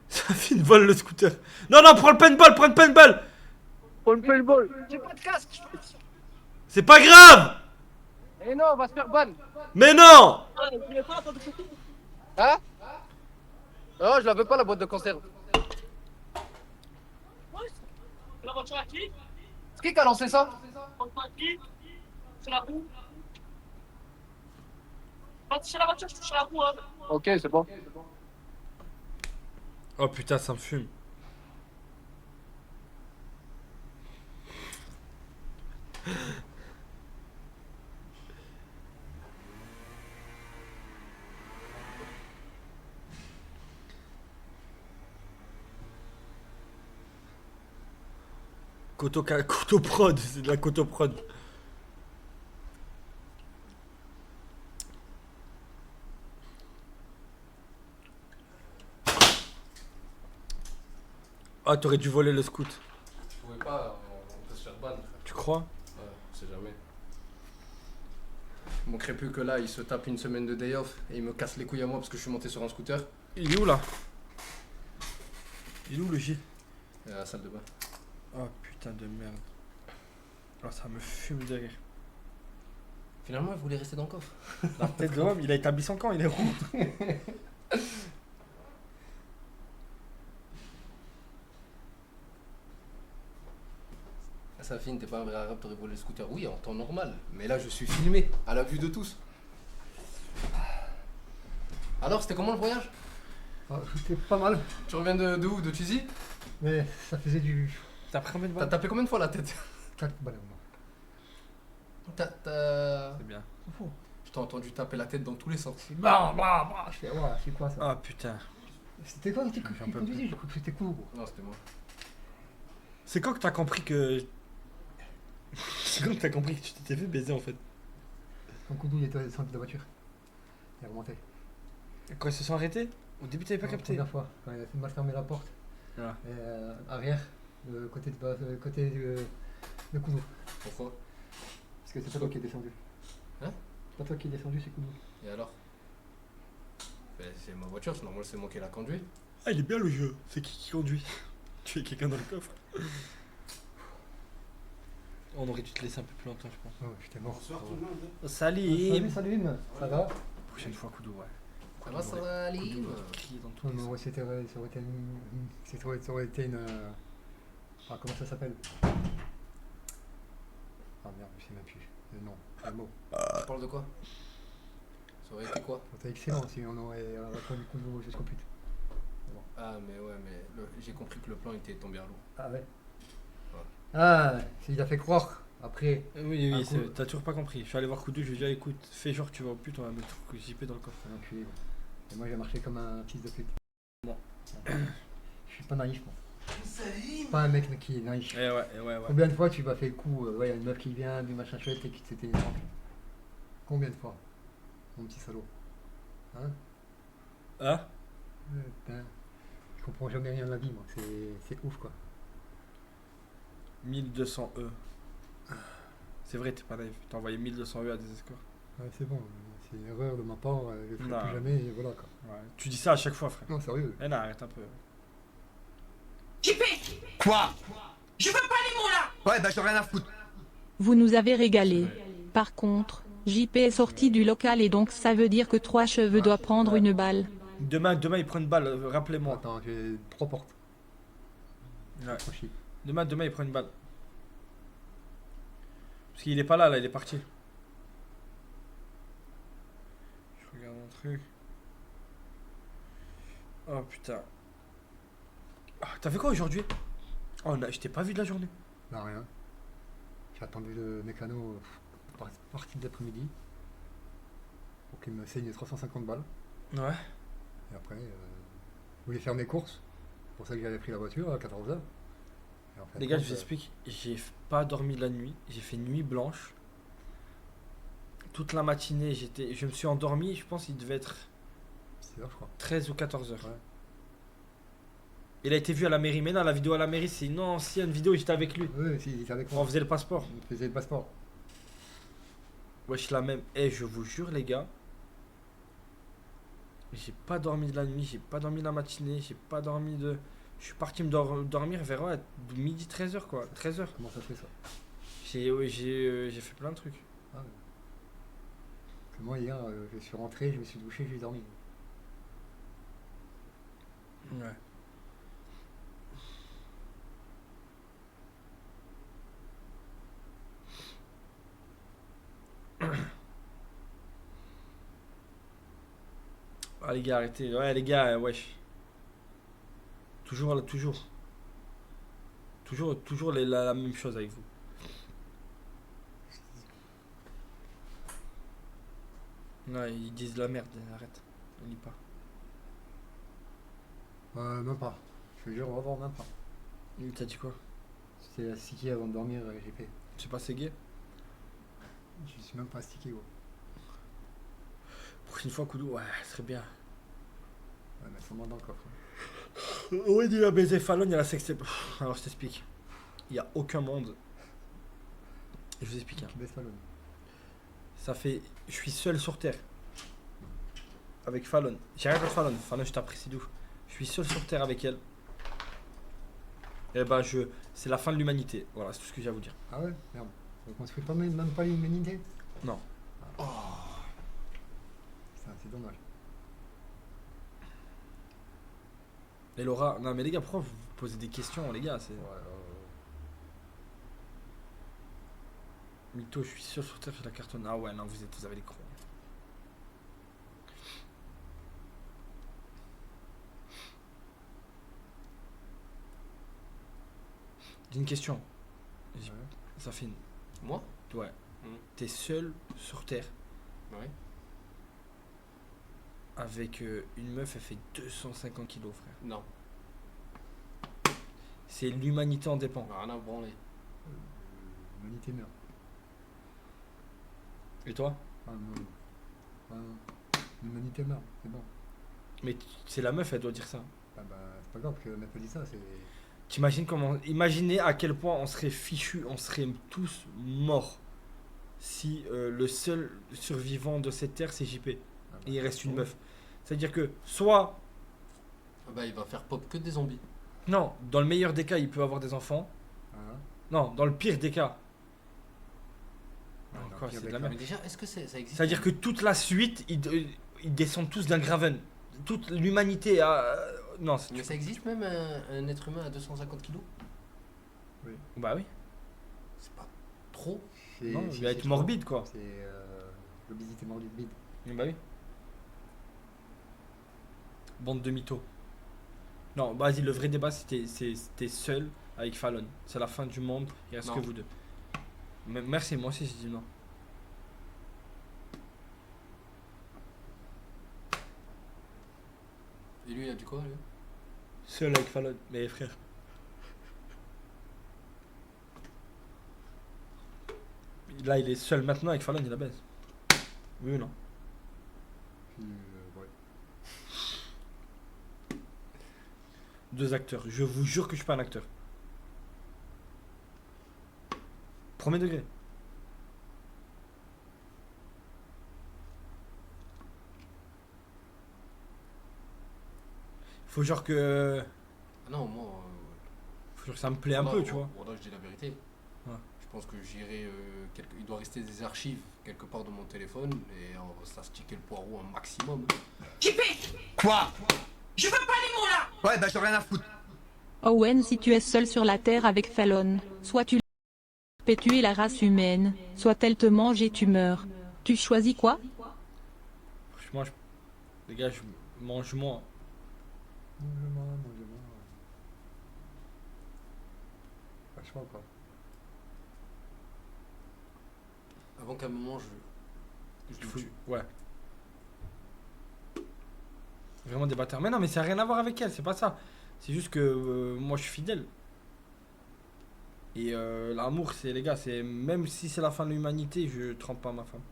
S1: Ça fait une vole le scooter. Non, prends le paintball.
S7: Prends le paintball.
S5: J'ai pas de casque.
S1: C'est pas grave.
S5: Eh non, on va se faire ban.
S1: Mais non.
S8: Ah, vous voulez pas attendre que
S5: Hein? Non, je la veux pas la boîte de conserve.
S8: la voiture à qui?
S5: C'est qui a lancé ça?
S8: On prend qui? C'est la roue. Pas toucher la voiture, je touche la roue. Hein.
S5: Ok, c'est bon.
S1: Oh putain, ça me fume. Coto prod, c'est de la coto prod. Ah, t'aurais dû voler le scout.
S2: Je pouvais pas, on peut se faire ban, frère.
S1: Tu crois?
S2: Ouais, on sait jamais. Il manquerait plus que là, il se tape une semaine de day off et il me casse les couilles à moi parce que je suis monté sur un scooter.
S1: Il est où là? Il est où le J?
S2: À la salle de bain.
S1: Oh putain de merde. Oh, ça me fume de rire.
S2: Finalement, il voulait rester dans le coffre.
S1: La tête de homme, il a établi son camp, il est rond.
S2: Safine, t'es pas un vrai arabe, t'aurais volé le scooter. Oui, en temps normal. Mais là, je suis filmé, à la vue de tous. Alors, c'était comment le voyage?
S9: Ah, c'était pas mal,
S2: Tu reviens de où? De Tuzy?
S9: mais ça faisait du
S1: T'as pris combien de
S2: T'as
S1: balles?
S2: tapé combien de fois la tête?
S9: 4 balles au moins.
S1: C'est bien.
S9: C'est fou.
S2: Je t'ai entendu taper la tête dans tous les sens.
S9: Je fais, ouais, c'est quoi ça?
S1: Ah putain.
S9: C'était quoi qui
S1: J'en peux
S9: conduisait? J'ai cru que c'était cool, gros.
S2: Non, c'était moi.
S1: C'est quand que t'as compris que. C'est quand que t'as compris que tu t'étais fait baiser en fait?
S9: Quand Koudou il était descendu de la voiture, il est remonté.
S1: Quand ils se sont arrêtés? Au début t'avais pas
S9: La
S1: capté?
S9: première fois, quand il a fait mal fermer la porte.
S1: Ah.
S9: Et, arrière, côté de Koudou.
S2: Pourquoi?
S9: Parce que c'est pas toi qui est descendu.
S2: Hein?
S9: C'est pas toi qui est descendu, c'est Koudou.
S2: Et alors? Ben, c'est ma voiture, c'est normal, c'est moi qui la conduit.
S1: Ah, il est bien le jeu. C'est qui conduit? Tu es quelqu'un dans le coffre? On aurait dû te laisser un peu plus longtemps, je pense.
S9: Oh, j'étais mort.
S1: Salut!
S9: Salut, ça va?
S1: Prochaine fois, Koudou, ouais.
S2: Ça va, ça va, Ali?
S1: Koudou aurait crié dans tous
S9: Ouais,
S1: les
S9: mais
S1: sens.
S9: ouais, ça aurait été une. Ah, comment ça s'appelle? Ah merde, je sais même plus. Le nom, le mot.
S2: Tu parles de quoi? Ça aurait été quoi?
S9: C'était excellent si on aurait reconnu Koudou jusqu'au pute.
S2: Ah, mais ouais, mais j'ai compris que le plan était tombé à l'eau.
S9: Ah ouais.
S2: Ouais.
S9: Ah, il a fait croire. Après,
S1: Oui,
S9: Un
S1: oui,
S9: coup.
S1: t'as toujours pas compris. Je suis allé voir Koudou, je lui ai dit, ah, écoute, fais genre, tu vas au pute, on va mettre JP dans le coffre.
S9: un enculé. Et moi j'ai marché comme un fils de pute.
S1: Bon.
S9: Je suis pas naïf moi. Je suis pas un mec qui est naïf.
S1: Ouais.
S9: Combien de fois tu m'as fait le coup, ouais, y a une meuf qui vient, du machin chouette et qui t'était une rampe. Combien de fois? Mon petit salaud. Hein?
S1: Ah?
S9: Putain. Je comprends jamais rien de la vie moi, c'est ouf quoi.
S1: 1200 E. C'est vrai, t'es pas naïf. T'as envoyé 1200 E à des escorts.
S9: Ouais, c'est bon, c'est une erreur de ma part, je le ferai
S1: Non.
S9: plus jamais et voilà quoi.
S1: Ouais. Tu dis ça à chaque fois, frère.
S9: Non, sérieux.
S1: Eh non, arrête un peu.
S10: Quoi? Je veux pas les mots là. Ouais, bah j'en ai rien à foutre.
S11: Vous nous avez régalé. Par contre, JP est sorti du local et donc ça veut dire que Trois Cheveux doit prendre une balle.
S1: Demain, il prend une balle, rappelez-moi.
S9: Attends, j'ai 3 portes.
S1: Ouais.
S9: Franchi.
S1: Demain, il prend une balle. Parce qu'il est pas là, il est parti. Je regarde un truc. Oh putain. Ah, t'as fait quoi aujourd'hui? Oh, je t'ai pas vu de la journée.
S9: Non, rien. J'ai attendu le mécano partie de l'après-midi pour qu'il me saigne 350 balles.
S1: Ouais.
S9: Et après, je voulais faire mes courses. C'est pour ça que j'avais pris la voiture à 14h.
S1: Les gars, je vous explique. J'ai pas dormi la nuit. J'ai fait nuit blanche. Toute la matinée, je me suis endormi. Je pense qu'il devait être
S9: 6h, je crois.
S1: 13 ou 14h.
S9: Ouais.
S1: Il a été vu à la mairie. Mais non, la vidéo à la mairie, c'est une ancienne vidéo. J'étais avec lui.
S9: Oui, si, il était avec
S1: On
S9: moi.
S1: faisait le passeport.
S9: On faisait le passeport.
S1: Wesh, la même. Eh, je vous jure, les gars. J'ai pas dormi de la nuit. J'ai pas dormi la matinée. J'ai pas dormi de. Je suis parti me dormir vers ouais, midi 13h quoi. 13h.
S9: Comment ça se fait ça?
S1: J'ai fait plein de trucs.
S9: Ah, ouais. Parce que moi, hier, je suis rentré, je me suis douché, j'ai dormi.
S1: Ouais. Ah les gars, arrêtez. Ouais les gars, wesh. Toujours là, toujours. Toujours la même chose avec vous. Non, ils disent de la merde, arrête. On lit pas.
S9: Même pas. Je te jure, vraiment même pas.
S1: T'as dit quoi?
S9: C'est astiqué avant de dormir, GP.
S1: Je sais pas, c'est gay.
S9: Je suis même pas astiqué, gros.
S1: Prochaine fois, Koudou, ouais, ce serait bien.
S9: Ouais, mais sûrement dans le coffre.
S1: Ouais, il a baisé Fallon, il y a la sextape. Alors, je t'explique. Il n'y a aucun monde. Je vous explique. Hein.
S9: Qui baisse Fallon.
S1: Ça fait. Je suis seul sur Terre. Avec Fallon. J'ai rien contre Fallon. Fallon, je t'apprécie d'où. Je suis seul sur Terre avec elle. Et ben, c'est la fin de l'humanité. Voilà, c'est tout ce que j'ai à vous dire.
S9: Ah ouais? Merde. Donc on se fait pas même pas l'humanité?
S1: Non.
S9: Oh. Putain, c'est dommage.
S1: Et Laura, non mais les gars, pourquoi vous posez des questions, les gars? C'est. Mytho, je suis sûr sur Terre, je la cartonne. Ah ouais, non, vous avez les crocs. J'ai une question. Ça fait une...
S2: Moi?
S1: Ouais. T'es seul sur Terre.
S2: Ouais.
S1: Avec une meuf, elle fait 250 kilos, frère.
S2: Non.
S1: C'est l'humanité en dépend.
S2: Rien à branler.
S9: L'humanité meurt.
S1: Et toi?
S9: Ah non. Ah, non. L'humanité meurt, c'est bon.
S1: Mais c'est la meuf, elle doit dire ça.
S9: Ah bah, c'est pas grave que mec dit ça, c'est.
S1: T'imagines comment... Imaginez à quel point on serait fichus, on serait tous morts si le seul survivant de cette terre c'est JP.
S9: Ah bah,
S1: et il reste une meuf. C'est-à-dire que soit...
S2: Ah bah il va faire pop que des zombies.
S1: Non, dans le meilleur des cas, il peut avoir des enfants.
S9: Ah.
S1: Non, dans le pire des cas.
S9: Ah,
S1: Non,
S9: dans
S1: quoi,
S9: le pire
S1: c'est
S9: des
S1: de la
S9: cas.
S1: merde.
S2: Mais déjà, est-ce que ça existe?
S1: C'est-à-dire que toute la suite, ils descendent tous d'un Graven. Toute l'humanité a... Non, c'est...
S2: Mais ça existe même un être humain à 250 kilos?
S1: Bah oui.
S2: C'est pas trop?
S1: Non, il va être
S9: trop.
S1: morbide, quoi.
S9: C'est l'obésité morbide.
S1: Bah oui. Bande de mythos. Non, bah, vas-y, le vrai débat, c'était seul avec Fallon. C'est la fin du monde, il reste
S2: Non.
S1: que vous deux. Merci, moi aussi j'ai dit non.
S2: Et lui, il a dit quoi, lui?
S1: Seul avec Fallon, mais frère. Là, il est seul maintenant avec Fallon, il la baise. Oui ou non?
S9: Ouais.
S1: Deux acteurs. Je vous jure que je suis pas un acteur. Premier degré. Faut genre que...
S2: Ah non, moi.
S1: Faut genre que ça me plaît un peu, tu vois.
S2: Bon, là, je dis la vérité.
S1: Ouais.
S2: Je pense que j'irai. Il doit rester des archives quelque part dans mon téléphone et on va s'astiquer le poireau un maximum.
S10: Quoi? Je veux pas les mots là. Ouais, bah j'ai rien à foutre.
S11: Owen, si tu es seul sur la terre avec Fallon, soit tu perpétues la race humaine, soit elle te mange et tu meurs. Tu choisis quoi?
S1: Franchement, les gars, je mange moins.
S9: Mangez-moi. Vachement quoi.
S2: Avant qu'à un moment, je le tue.
S1: Ouais. Vraiment des bâtards. Mais non, mais ça n'a rien à voir avec elle, c'est pas ça. C'est juste que moi je suis fidèle. Et l'amour, c'est les gars, c'est même si c'est la fin de l'humanité, je trempe pas ma femme.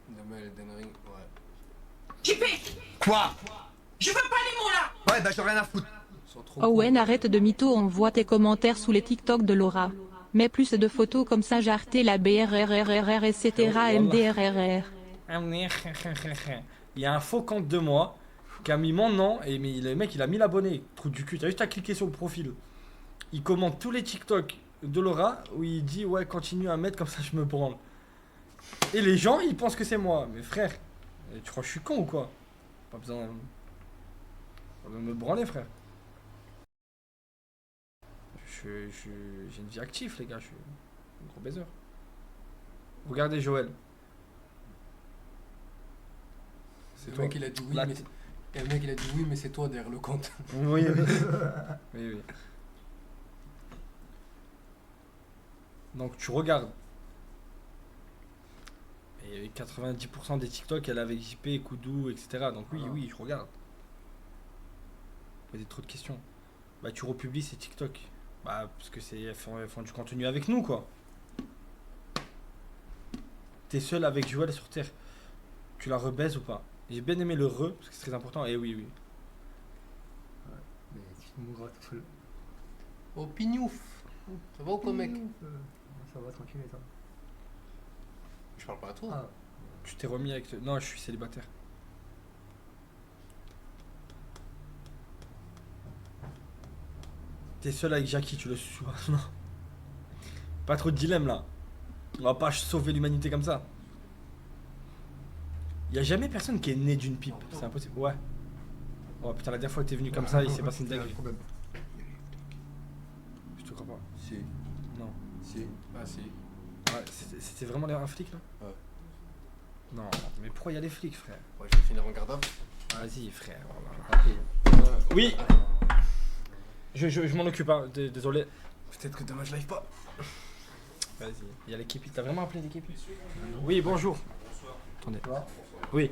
S2: Demain, Elden Ring, ouais.
S10: JP. Quoi? Je veux pas les mots là. Ouais, bah j'ai rien à foutre.
S11: Owen, arrête de mytho, on voit tes commentaires sous les TikTok de Laura. Mets plus de photos comme ça, jarter la BRRRRR, etc. MDRRR.
S1: Il y a un faux compte de moi qui a mis mon nom et mais le mec il a 1000 abonnés. Trou du cul, t'as juste à cliquer sur le profil. Il commente tous les TikTok de Laura où il dit ouais continue à mettre comme ça je me branle. Et les gens ils pensent que c'est moi. Mais frère, tu crois que je suis con ou quoi? Pas besoin de me branler frère. J'ai une vie active les gars, je suis un gros baiser. Regardez Joël.
S2: C'est toi qui l'a dit oui, mais et le mec il a dit oui, mais c'est toi derrière le compte.
S1: Oui, oui. Oui. Donc tu regardes. Et 90% des TikTok, elle est avec JP, Koudou, etc. Donc oui, je regarde. Posez trop de questions. Bah tu republies ces TikTok. Bah, parce que elles font du contenu avec nous, quoi. T'es seul avec Joël sur Terre. Tu la rebaises ou pas? J'ai bien aimé le re, parce que c'est très important. Et oui, oui.
S9: Mais tu te mourras tout seul.
S2: Oh, pignouf. Ça va ou quoi, mec?
S9: Ça va, tranquille et toi?
S2: Je parle pas à toi.
S9: Ah,
S1: Tu t'es remis avec... Non, je suis célibataire. T'es seul avec Jackie, tu le suis. Non. Pas trop de dilemme là. On va pas sauver l'humanité comme ça. Y a jamais personne qui est né d'une pipe. C'est impossible. Ouais. Oh putain, la dernière fois que t'es venu comme ça, il s'est passé une
S9: c'est un
S1: dinguerie.
S9: problème.
S1: Je te crois pas.
S3: Si.
S1: Non.
S3: Si. Ah si.
S1: Ouais, c'était vraiment un flic là?
S3: Ouais.
S1: Non, mais pourquoi y a les flics, frère?
S2: Ouais, je vais finir en garde à vue.
S1: Vas-y, frère. Voilà. Oui. Je m'en occupe, hein. Désolé.
S2: Peut-être que demain je live pas.
S1: Vas-y. Il y a l'équipe. T'as vraiment appelé l'équipe? Oui, bonjour. Attendez. Oui.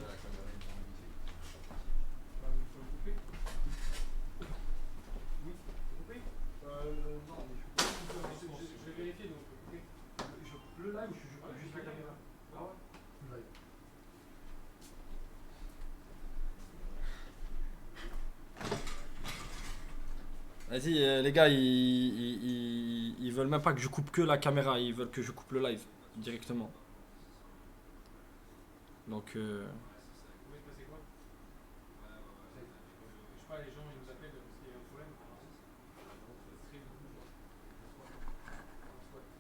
S1: Vas-y, les gars, ils veulent même pas que je coupe que la caméra, ils veulent que je coupe le live directement. Donc,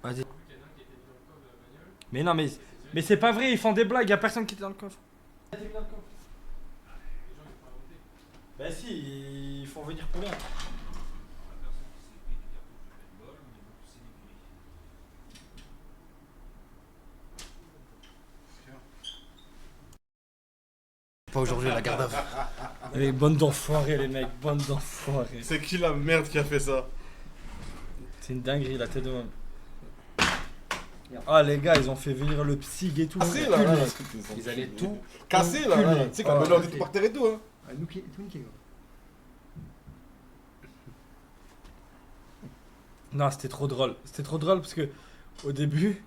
S1: vas-y. Mais non, mais c'est pas vrai, ils font des blagues, y a personne qui était dans le coffre. Bah si, ils font venir pour rien.
S2: Pas aujourd'hui la garde à vue.
S1: Les bonnes d'enfoirés, les mecs, bonnes d'enfoirés.
S12: C'est qui la merde qui a fait ça?
S1: C'est une dinguerie, la tête de même. Ah, les gars, ils ont fait venir le psy et tout.
S12: Cassé là, là,
S2: Ils allaient tout.
S12: Cassé là, là. Tu sais qu'on peut tout par terre et tout, hein.
S9: Ah, nous qui, tout niqué, gros.
S1: Non, c'était trop drôle. C'était trop drôle parce que au début,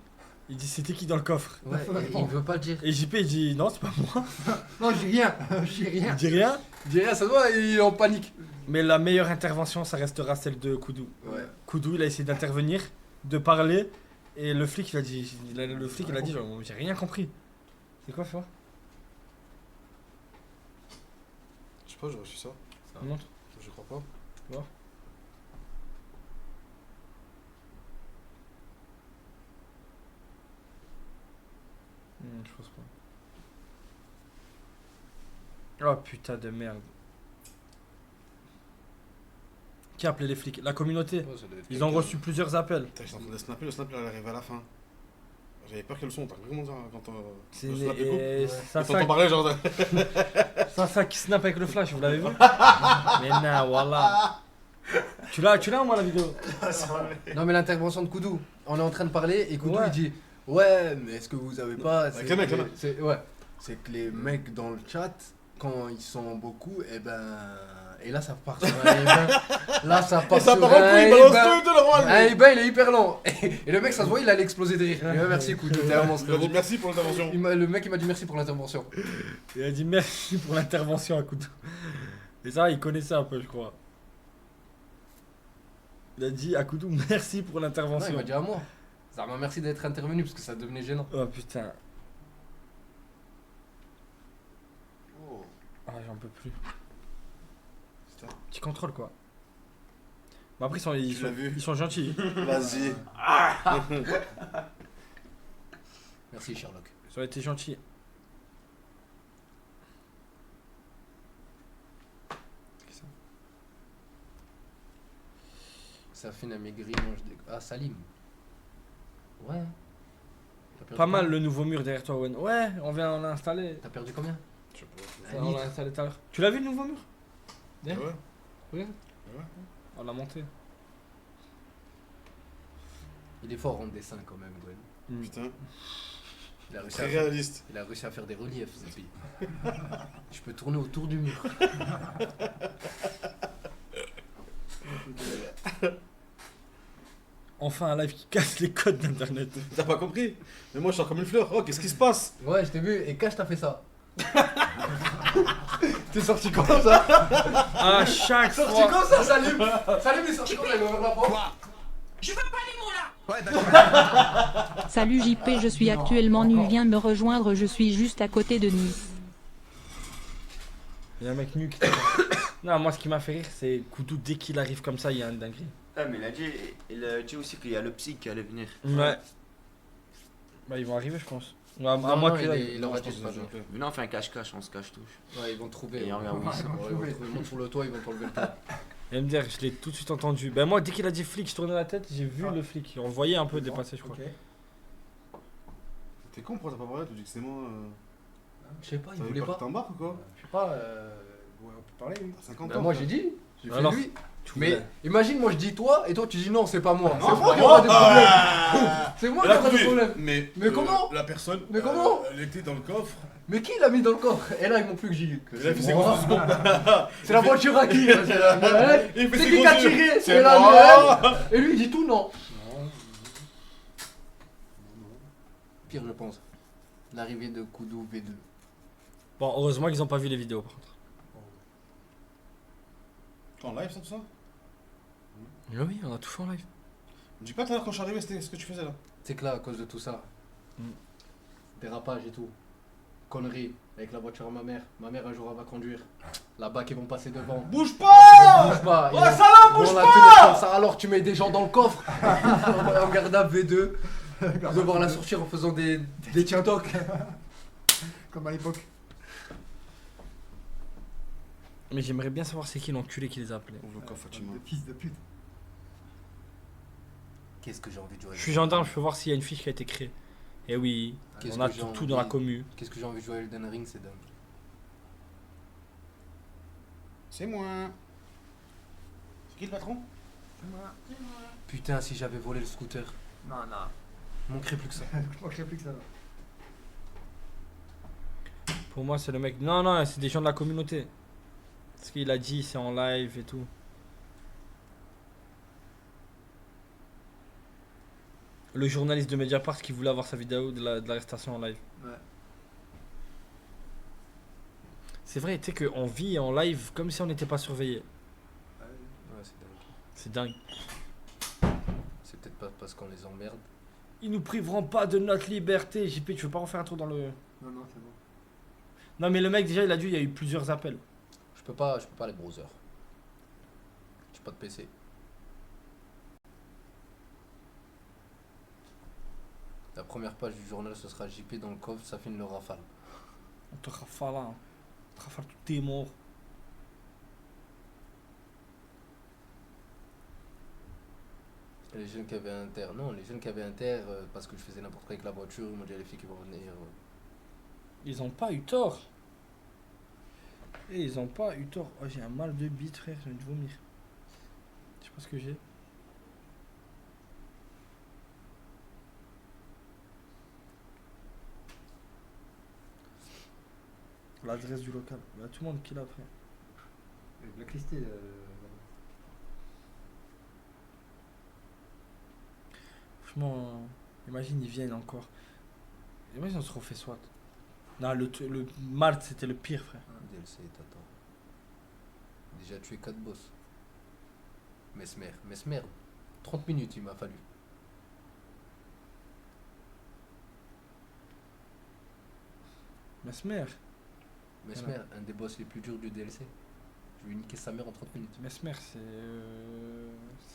S1: il dit c'était qui dans le coffre?
S2: Ouais, il veut pas le dire.
S1: Et JP il dit non, c'est pas moi.
S9: Non, j'ai rien, j'ai rien.
S1: Il dit rien.
S2: Il dit rien, ça doit, il est en panique.
S1: Mais la meilleure intervention, ça restera celle de Koudou.
S2: Ouais.
S1: Koudou, il a essayé d'intervenir, de parler, et le flic, il a dit, le flic, il a dit, genre, j'ai rien compris. C'est quoi, faire?
S12: Je sais pas, j'ai reçu ça.
S1: Montre.
S12: Je crois pas.
S1: Voir. Je pense pas. Oh putain de merde. Qui a appelé les flics? La communauté.
S2: Ouais, ça doit être
S1: Ils ont
S2: quelqu'un.
S1: reçu plusieurs appels.
S12: Putain, j'étais en train de snapper, le snap il arrive à la fin. J'avais peur que le son, t'as compris comment ça quand
S1: C'est
S12: le snap est court?
S1: et
S12: Quand
S1: ça,
S12: t'entends parler, genre.
S1: ça qui snap avec le flash, vous l'avez vu? Mais non, voilà. Tu l'as au moins la vidéo?
S2: Non mais l'intervention de Koudou, on est en train de parler et Koudou
S1: Ouais.
S2: il dit ouais mais est-ce que vous avez pas
S12: Avec les mecs, là.
S2: c'est que les mecs dans le chat quand ils sont beaucoup et là ça part sur un eh ben, là ça part
S12: Et ça
S2: sur
S12: part en
S2: un
S12: couille, il
S2: eh
S12: balance
S2: ben,
S12: tout normal.
S2: un eh ben, il est hyper lent et le mec ça se voit il allait exploser de rire. Et ouais, merci Koudou t'es un monstre.
S12: Il a dit merci pour l'intervention.
S2: Le mec il m'a dit merci pour l'intervention.
S1: Il a dit merci pour l'intervention à Koudou. Et ça, il connaissait un peu, je crois. Il a dit à Koudou merci pour
S2: Non,
S1: l'intervention.
S2: il m'a dit à moi. Ça m'a merci d'être intervenu parce que ça devenait gênant.
S1: Oh putain.
S2: Oh.
S1: Ah, j'en peux plus.
S12: Putain.
S1: Petit contrôle quoi. Bon, après, ils
S12: l'as vu.
S1: sont gentils.
S12: Vas-y.
S2: Merci Sherlock.
S1: Ils ont été gentils.
S2: Ça fait une maigri, mange des... Ah Salim. Ouais. T'as perdu
S1: Pas mal
S2: combien
S1: le nouveau mur derrière toi, Owen. Ouais, on l'a installé.
S2: T'as perdu combien?
S12: Je sais pas.
S1: Ça, on l'a installé tout à l'heure. Tu l'as vu le nouveau mur?
S12: Ah ouais.
S1: Regarde.
S12: Ouais.
S1: On l'a monté.
S2: Il est fort en dessin quand même, Gwen.
S12: Putain.
S2: Il a réussi,
S12: Très
S2: à faire...
S12: réaliste.
S2: Il a réussi à faire des reliefs, Zapi. Je peux tourner autour du mur.
S1: Enfin un live qui casse les codes d'internet.
S12: T'as pas compris? Mais moi je sors comme une fleur. Oh, qu'est-ce qui se passe?
S2: Ouais, je t'ai vu, et Cash t'as fait ça. T'es sorti comme ça.
S1: À chaque
S2: Sorti
S1: fois.
S2: comme ça, Salim. Salim est sorti comme ça, il m'a ouvert la porte.
S10: Je veux pas les mots là. Ouais, d'accord.
S11: Salut JP, je suis actuellement nu, viens me rejoindre, je suis juste à côté de Nice.
S1: Il y a un mec nu qui. Non, moi ce qui m'a fait rire, c'est Koudou, dès qu'il arrive comme ça, il y a une dinguerie.
S13: Ah, mais il a dit aussi qu'il y a le psy qui allait venir.
S1: Ouais. Bah, ils vont arriver, je pense. À
S2: Non,
S1: moi
S2: non,
S1: que
S2: il aurait dû se passer.
S13: Venez, on fait un cache-cache, on se cache tous.
S2: Ouais, ils vont te trouver.
S13: Et
S2: Ouais,
S13: regarde, oui, ça.
S2: ils montent sur le toit, ils vont t'enlever le toit.
S1: Et me dire, je l'ai tout de suite entendu. Ben moi, dès qu'il a dit flic, je tournais la tête, j'ai vu le flic. On le voyait un peu dépasser, je crois.
S12: T'es con, pourquoi t'as pas parlé? Tu dis que c'est moi.
S2: Je sais pas, il
S12: T'avais
S2: voulait
S12: peur
S2: pas.
S12: que t'embarques ou quoi?
S2: Je sais pas, ouais, on peut parler, oui.
S12: T'as 50
S2: Bah,
S12: ans.
S2: moi
S12: toi.
S2: j'ai dit, j'ai fait
S1: Alors,
S2: lui.
S1: tu
S2: Mais
S1: voulais.
S2: imagine, moi je dis toi, et toi tu dis non, c'est pas moi.
S12: Non,
S2: C'est moi qui
S12: moi.
S2: aura des problèmes. C'est moi qui
S12: Là,
S2: aura des
S12: oui,
S2: problèmes.
S12: Mais
S2: comment
S12: la personne.
S2: Mais comment
S12: Elle était dans le coffre.
S2: Mais qui l'a mis dans le coffre? Et là, ils m'ont plus que j'y.
S12: Et là, il fait ses grosses secondes.
S2: C'est la voiture à qui? C'est la Noël.
S12: Il fait
S2: C'est
S12: ses
S2: qui qui a
S12: gros yeux.
S2: tiré?
S12: C'est
S2: C'est la
S12: moi.
S2: Noël. Et lui, il dit tout non. Pire, je pense. L'arrivée de Koudou V2.
S1: Bon, heureusement qu'ils ont pas vu les vidéos, par contre.
S12: En live, ça, tout ça?
S1: Mais oui, on a tout fait en live.
S12: Me dis pas tout à l'heure quand je suis arrivé, c'était ce que tu faisais là.
S2: C'est que là, à cause de tout ça, dérapage et tout, conneries avec la voiture à ma mère. Ma mère un jour elle va conduire. La BAC ils vont passer devant.
S12: Bouge pas!
S2: Bouge pas.
S12: Oh, salaud, bouge pas!
S2: Comme ça, alors tu mets des gens dans le coffre. On garde à V2. Devoir la sortir en faisant des TikTok.
S9: Comme à l'époque.
S1: Mais j'aimerais bien savoir c'est qui l'enculé qui les a appelés.
S12: Ouvre le coffre, Fatima.
S9: De fils de pute.
S2: Qu'est-ce que j'ai envie de jouer?
S1: Je suis gendarme, je peux voir s'il y a une fiche qui a été créée. Et oui,
S2: Qu'est-ce
S1: on a
S2: que j'ai
S1: tout dans la
S2: envie-
S1: commu.
S2: Qu'est-ce que j'ai envie de jouer à Elden Ring, c'est dingue.
S12: C'est moi. C'est qui le patron?
S2: Putain, si j'avais volé le scooter.
S5: Non, non.
S2: Il manquerait plus que ça.
S9: Je manquerais plus que ça.
S1: Pour moi, c'est le mec. Non, non, c'est des gens de la communauté. Parce qu'il a dit, c'est en live et tout. Le journaliste de Mediapart qui voulait avoir sa vidéo de l'arrestation en live.
S2: Ouais.
S1: C'est vrai, tu sais qu'on vit en live comme si on n'était pas surveillé.
S2: Ouais, c'est dingue.
S1: C'est dingue.
S2: C'est peut-être pas parce qu'on les emmerde.
S1: Ils nous priveront pas de notre liberté. JP, tu veux pas refaire un tour dans le.
S9: Non, non, c'est bon.
S1: Non, mais le mec, déjà, il a dit, il y a eu plusieurs appels.
S2: Je peux pas les browsers. J'ai pas de PC. La première page du journal, ce sera JP dans le coffre, ça filme le rafale.
S1: On te rafale, hein. On te rafale tous tes morts.
S2: Les jeunes qui avaient Inter, non, les jeunes qui avaient Inter, parce que je faisais n'importe quoi avec la voiture, ils m'ont dit les filles qui vont venir.
S1: Ils ont pas eu tort. Et ils ont pas eu tort. Oh, j'ai un mal de bite, frère, j'ai envie de vomir. Je sais pas ce que j'ai. L'adresse du local. Il y a tout le monde qui l'a, frère.
S9: Blacklisté.
S1: Franchement, imagine, ils viennent encore. Imagine, on se refait SWAT. Non, le Malte, c'était le pire, frère.
S2: DLC, t'attends. Déjà tué 4 boss. Mesmer. 30 minutes il m'a fallu.
S1: Mesmer.
S2: Mesmer, un des boss les plus durs du DLC. Je lui ai niqué sa mère en 30 minutes.
S1: Mesmer,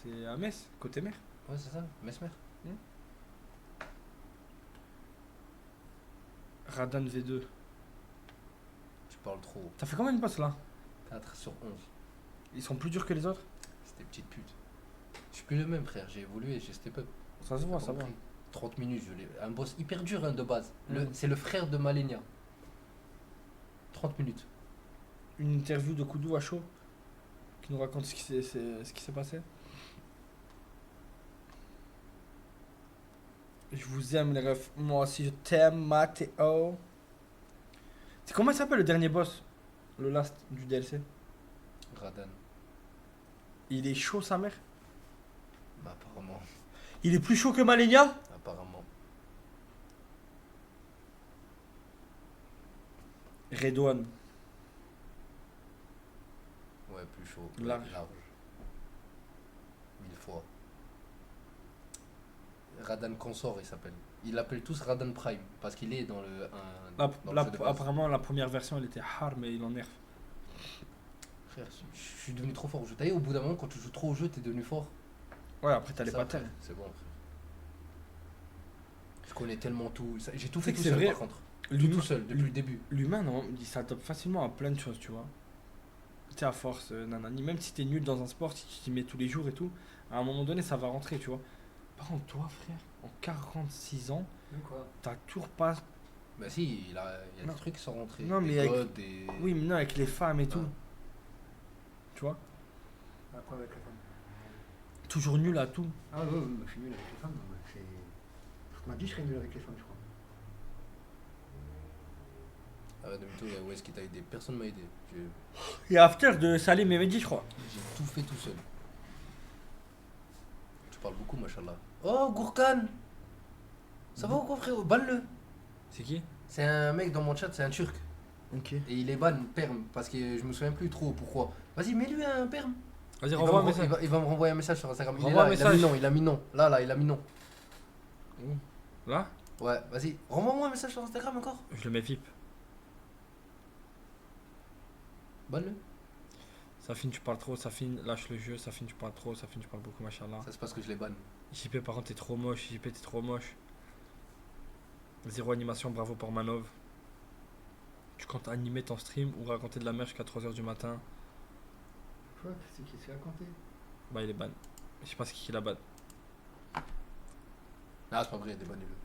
S1: c'est à Metz, côté mer.
S2: Ouais, c'est ça, Mesmer.
S1: Radan V2.
S2: Tu parles trop.
S1: T'as fait combien de boss là?
S2: 4 sur 11.
S1: Ils sont plus durs que les autres?
S2: C'était petite pute. Je suis plus le même, frère. J'ai évolué, j'ai step up.
S1: Ça se voit, ça va.
S2: 30 minutes, un boss hyper dur hein, de base. C'est le frère de Malenia. 30 minutes.
S1: Une interview de Koudou à chaud qui nous raconte ce qui s'est passé. Je vous aime les refs. Moi aussi je t'aime, Mathéo. C'est comment il s'appelle le dernier boss? Le last du DLC?
S2: Radan.
S1: Il est chaud sa mère?
S2: Bah apparemment.
S1: Il est plus chaud que Malenia?
S2: Apparemment.
S1: Redouane.
S2: Ouais, plus chaud.
S1: Large.
S2: 1000 fois. Radan Consort, il s'appelle. Ils l'appellent tous Radan Prime parce qu'il est dans le. dans le jeu de base.
S1: Apparemment, la première version elle était hard, mais il en nerf.
S2: Frère, je suis devenu trop fort au jeu. T'as vu, au bout d'un moment, quand tu joues trop au jeu, t'es devenu fort.
S1: Ouais, après t'as les
S2: Ça,
S1: patterns.
S2: C'est bon, frère. Je connais tellement tout. J'ai tout fait
S1: C'est
S2: tout
S1: que c'est
S2: seul,
S1: vrai.
S2: par contre.
S1: L'humain-
S2: Tout seul, depuis le début.
S1: L'humain, non, il s'adapte facilement à plein de choses, tu vois. Tu sais, à force, nanani. Même si t'es nul dans un sport, si tu t'y mets tous les jours et tout, à un moment donné, ça va rentrer, tu vois. Par contre, toi, frère, en 46 ans,
S2: Quoi?
S1: t'as toujours pas.
S2: Bah si, il y a
S1: Non.
S2: des trucs qui sont rentrés.
S1: Non, mais
S2: des
S1: avec-
S2: codes, des...
S1: Oui, mais non, avec les femmes et tout.
S2: Ouais.
S1: Tu vois.
S9: Après, avec la femme.
S1: Toujours nul à tout.
S9: Ah ouais, ouais, je suis nul avec les femmes. Ouais. On m'a dit que je serais nul avec les femmes, je crois.
S2: Arrête de mytho, il y a Wes qui t'a aidé. Personne m'a aidé.
S1: Et after de Salim et Mehdi, je crois.
S2: J'ai tout fait tout seul. Tu parles beaucoup, machallah. Oh, Gourkan! Ça va ou quoi, frérot? Banne-le!
S1: C'est qui?
S2: C'est un mec dans mon chat, c'est un turc.
S1: Ok.
S2: Et il est ban, perm, parce que je me souviens plus trop pourquoi. Vas-y, mets-lui un perm.
S1: Vas-y,
S2: Il
S1: renvoie un
S2: va me-
S1: message.
S2: il va me renvoyer un message sur Instagram. Il est
S1: Renvoie
S2: là,
S1: un
S2: il a mis
S1: message.
S2: non, il a mis non. Là, il a mis non.
S1: Là?
S2: Ouais, vas-y, renvoie-moi un message sur Instagram encore.
S1: Je le mets VIP.
S2: Banne-le.
S1: Safine, tu parles trop. Safine, lâche le jeu. Safine, tu parles trop. Safine, tu parles beaucoup, machallah.
S2: Ça c'est parce que je les banne.
S1: JP, par contre, t'es trop moche. JP, t'es trop moche. Zéro animation, bravo pour Manov. Tu comptes animer ton stream ou raconter de la merde jusqu'à 3h du matin?
S9: Quoi? C'est qui s'est raconté?
S1: Bah, il est ban. Je sais pas c'est qui la ban.
S2: Ah, c'est pas vrai, débannez-le.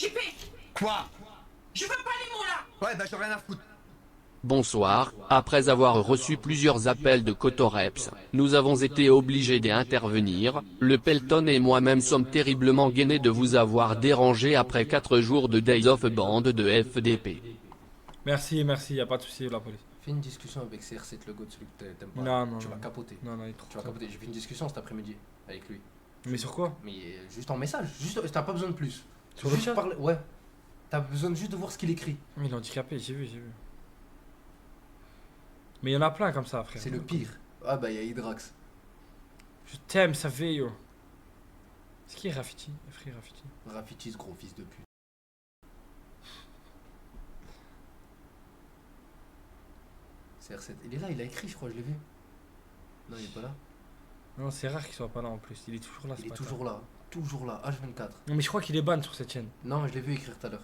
S10: JP,
S13: Quoi?
S10: je veux pas les mots là.
S13: Ouais, bah j'en ai rien à foutre.
S14: Bonsoir, après avoir reçu plusieurs appels de Cotoreps, nous avons été obligés d'intervenir, le Pelton et moi-même sommes terriblement gênés de vous avoir dérangé après 4 jours de Days of Band de FDP.
S1: Merci, y a pas de souci, la police.
S2: Fais une discussion avec CR7 le go de celui que t'aimes pas.
S1: Non,
S2: Tu
S1: non.
S2: vas capoter.
S1: Non, il est trop.
S2: Tu vas capoter. J'ai fait une discussion cet après-midi avec lui.
S1: Mais sur quoi?
S2: Mais juste en message. Juste, t'as pas besoin de plus.
S1: Sur le
S2: Juste
S1: chat?
S2: parler- Ouais. T'as besoin juste de voir ce qu'il écrit.
S1: Il est handicapé, j'ai vu. Mais il y en a plein comme ça, frère.
S2: C'est le pire. Ah bah il y a Hydrax.
S1: Je t'aime, ça fait yo. C'est qui Rafiti? Frère Rafiti.
S2: Rafiti, ce gros fils de pute. CR7. Il est là, il a écrit, je crois, je l'ai vu. Non, il est pas là.
S1: Non, c'est rare qu'il soit pas là en plus. Il est toujours là.
S2: Il est toujours là. Toujours là. H24.
S1: Non, mais je crois qu'il est ban sur cette chaîne.
S2: Non, je l'ai vu écrire tout à l'heure.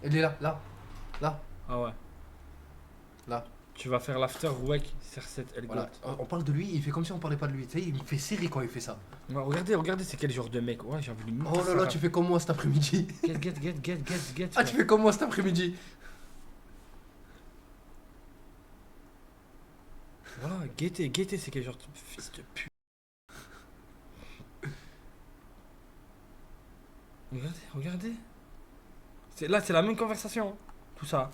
S2: Il est là, là. Là.
S1: Ah ouais.
S2: Là.
S1: Tu vas faire l'after Wek CR7 Elgot.
S2: Voilà. On parle de lui, il fait comme si on parlait pas de lui. Tu sais, il me fait serrer quand il fait ça.
S1: Ouais, regardez, c'est quel genre de mec. Ouais, j'ai envie de lui
S2: Oh là là, tu fais comme moi cet après-midi.
S1: Get.
S2: Ah, tu fais comme moi cet après-midi.
S1: Voilà, Guetté, c'est quel genre de fils de pute. Regardez. Là, c'est la même conversation. Hein. Tout ça.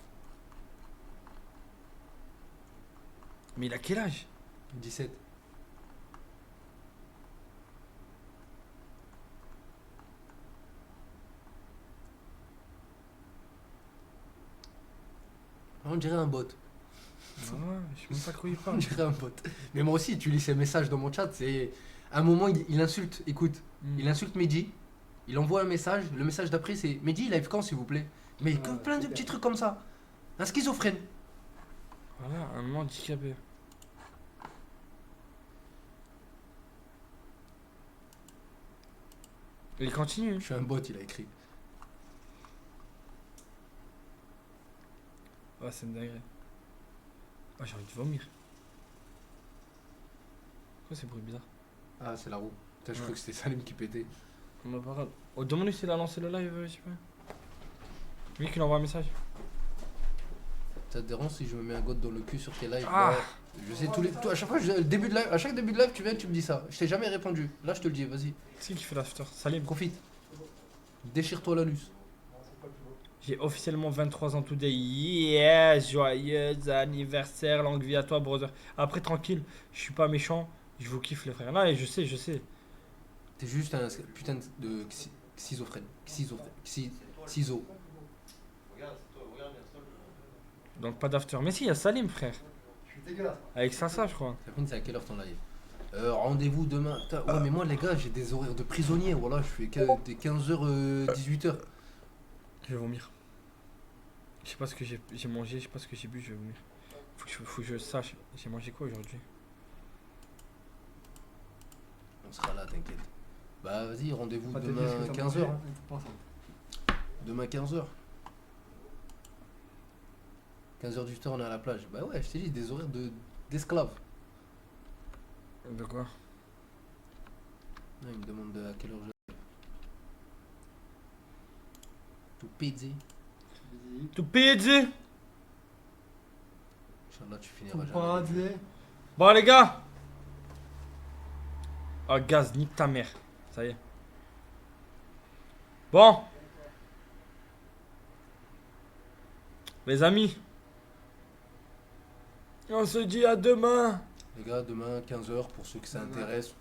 S1: Mais il a quel âge?
S2: 17. On dirait un bot.
S1: Ouais, je sais même pas de quoi il
S2: On
S1: parle.
S2: dirait un bot. Mais moi aussi, tu lis ces messages dans mon chat, c'est... À un moment, il insulte, écoute, il insulte Mehdi, il envoie un message, le message d'après c'est « Mehdi, live quand s'il vous plaît ?» Mais que plein de petits trucs comme ça. Un schizophrène.
S1: Voilà, un handicapé. Il continue.
S2: Je suis un bot, il a écrit.
S1: Ouais, c'est une dinguerie. Ah, j'ai envie de vomir. Quoi ces bruits bizarres?
S2: Ah, c'est la roue. Putain, je
S1: Ouais.
S2: crois que c'était Salim qui pétait.
S1: On va voir. Oh, demande-lui s'il a lancé le live, je sais pas. Lui qui lui envoie un message.
S2: Ça te dérange si je me mets un god dans le cul sur tes lives?
S1: Ah.
S2: Ouais. Je sais, à chaque fois, début de live, à chaque début de live, tu viens, tu me dis ça. Je t'ai jamais répondu. Là, je te le dis, vas-y.
S1: C'est qui fait l'after? Salim.
S2: Profite. Déchire-toi l'anus.
S1: J'ai officiellement 23 ans today. Yeah, joyeux anniversaire, longue vie à toi, brother. Après, tranquille, je suis pas méchant, je vous kiffe, les frères. Non, et je sais, je sais.
S2: T'es juste un putain de schizophrène. Ciso.
S1: Donc, pas d'after. Mais si, il y a Salim, frère.
S9: Je suis dégueulasse.
S1: Avec ça, je crois.
S2: Sabrine, c'est à quelle heure ton live? Rendez-vous demain. Putain, ouais, mais moi, les gars, j'ai des horaires de prisonnier. Voilà, je fais des 15h, 18h.
S1: Je vais vomir. Je sais pas ce que j'ai mangé, je sais pas ce que j'ai bu, je vais vomir. Faut que je sache. J'ai mangé quoi aujourd'hui?
S2: On sera là, t'inquiète. Bah, vas-y, rendez-vous
S9: Pas te
S2: demain
S9: dire ce que t'as
S2: 15h.
S9: mangé, hein, faut penser.
S2: Demain 15h. 15h du temps, on est à la plage. Bah ouais, je t'ai dit, des horaires d'esclaves.
S1: De quoi?
S2: Non, il me demande à quelle heure je... Tout pédé.
S1: Tout pédé.
S2: Inch'Allah, tu finiras
S9: Faut
S2: jamais.
S9: pas
S2: avec
S9: dire.
S2: lui.
S1: Bon, les gars. Oh, gaz, nique ta mère. Ça y est. Bon. Les amis. On se dit à demain.
S2: Les gars, demain 15h pour ceux que ça intéresse.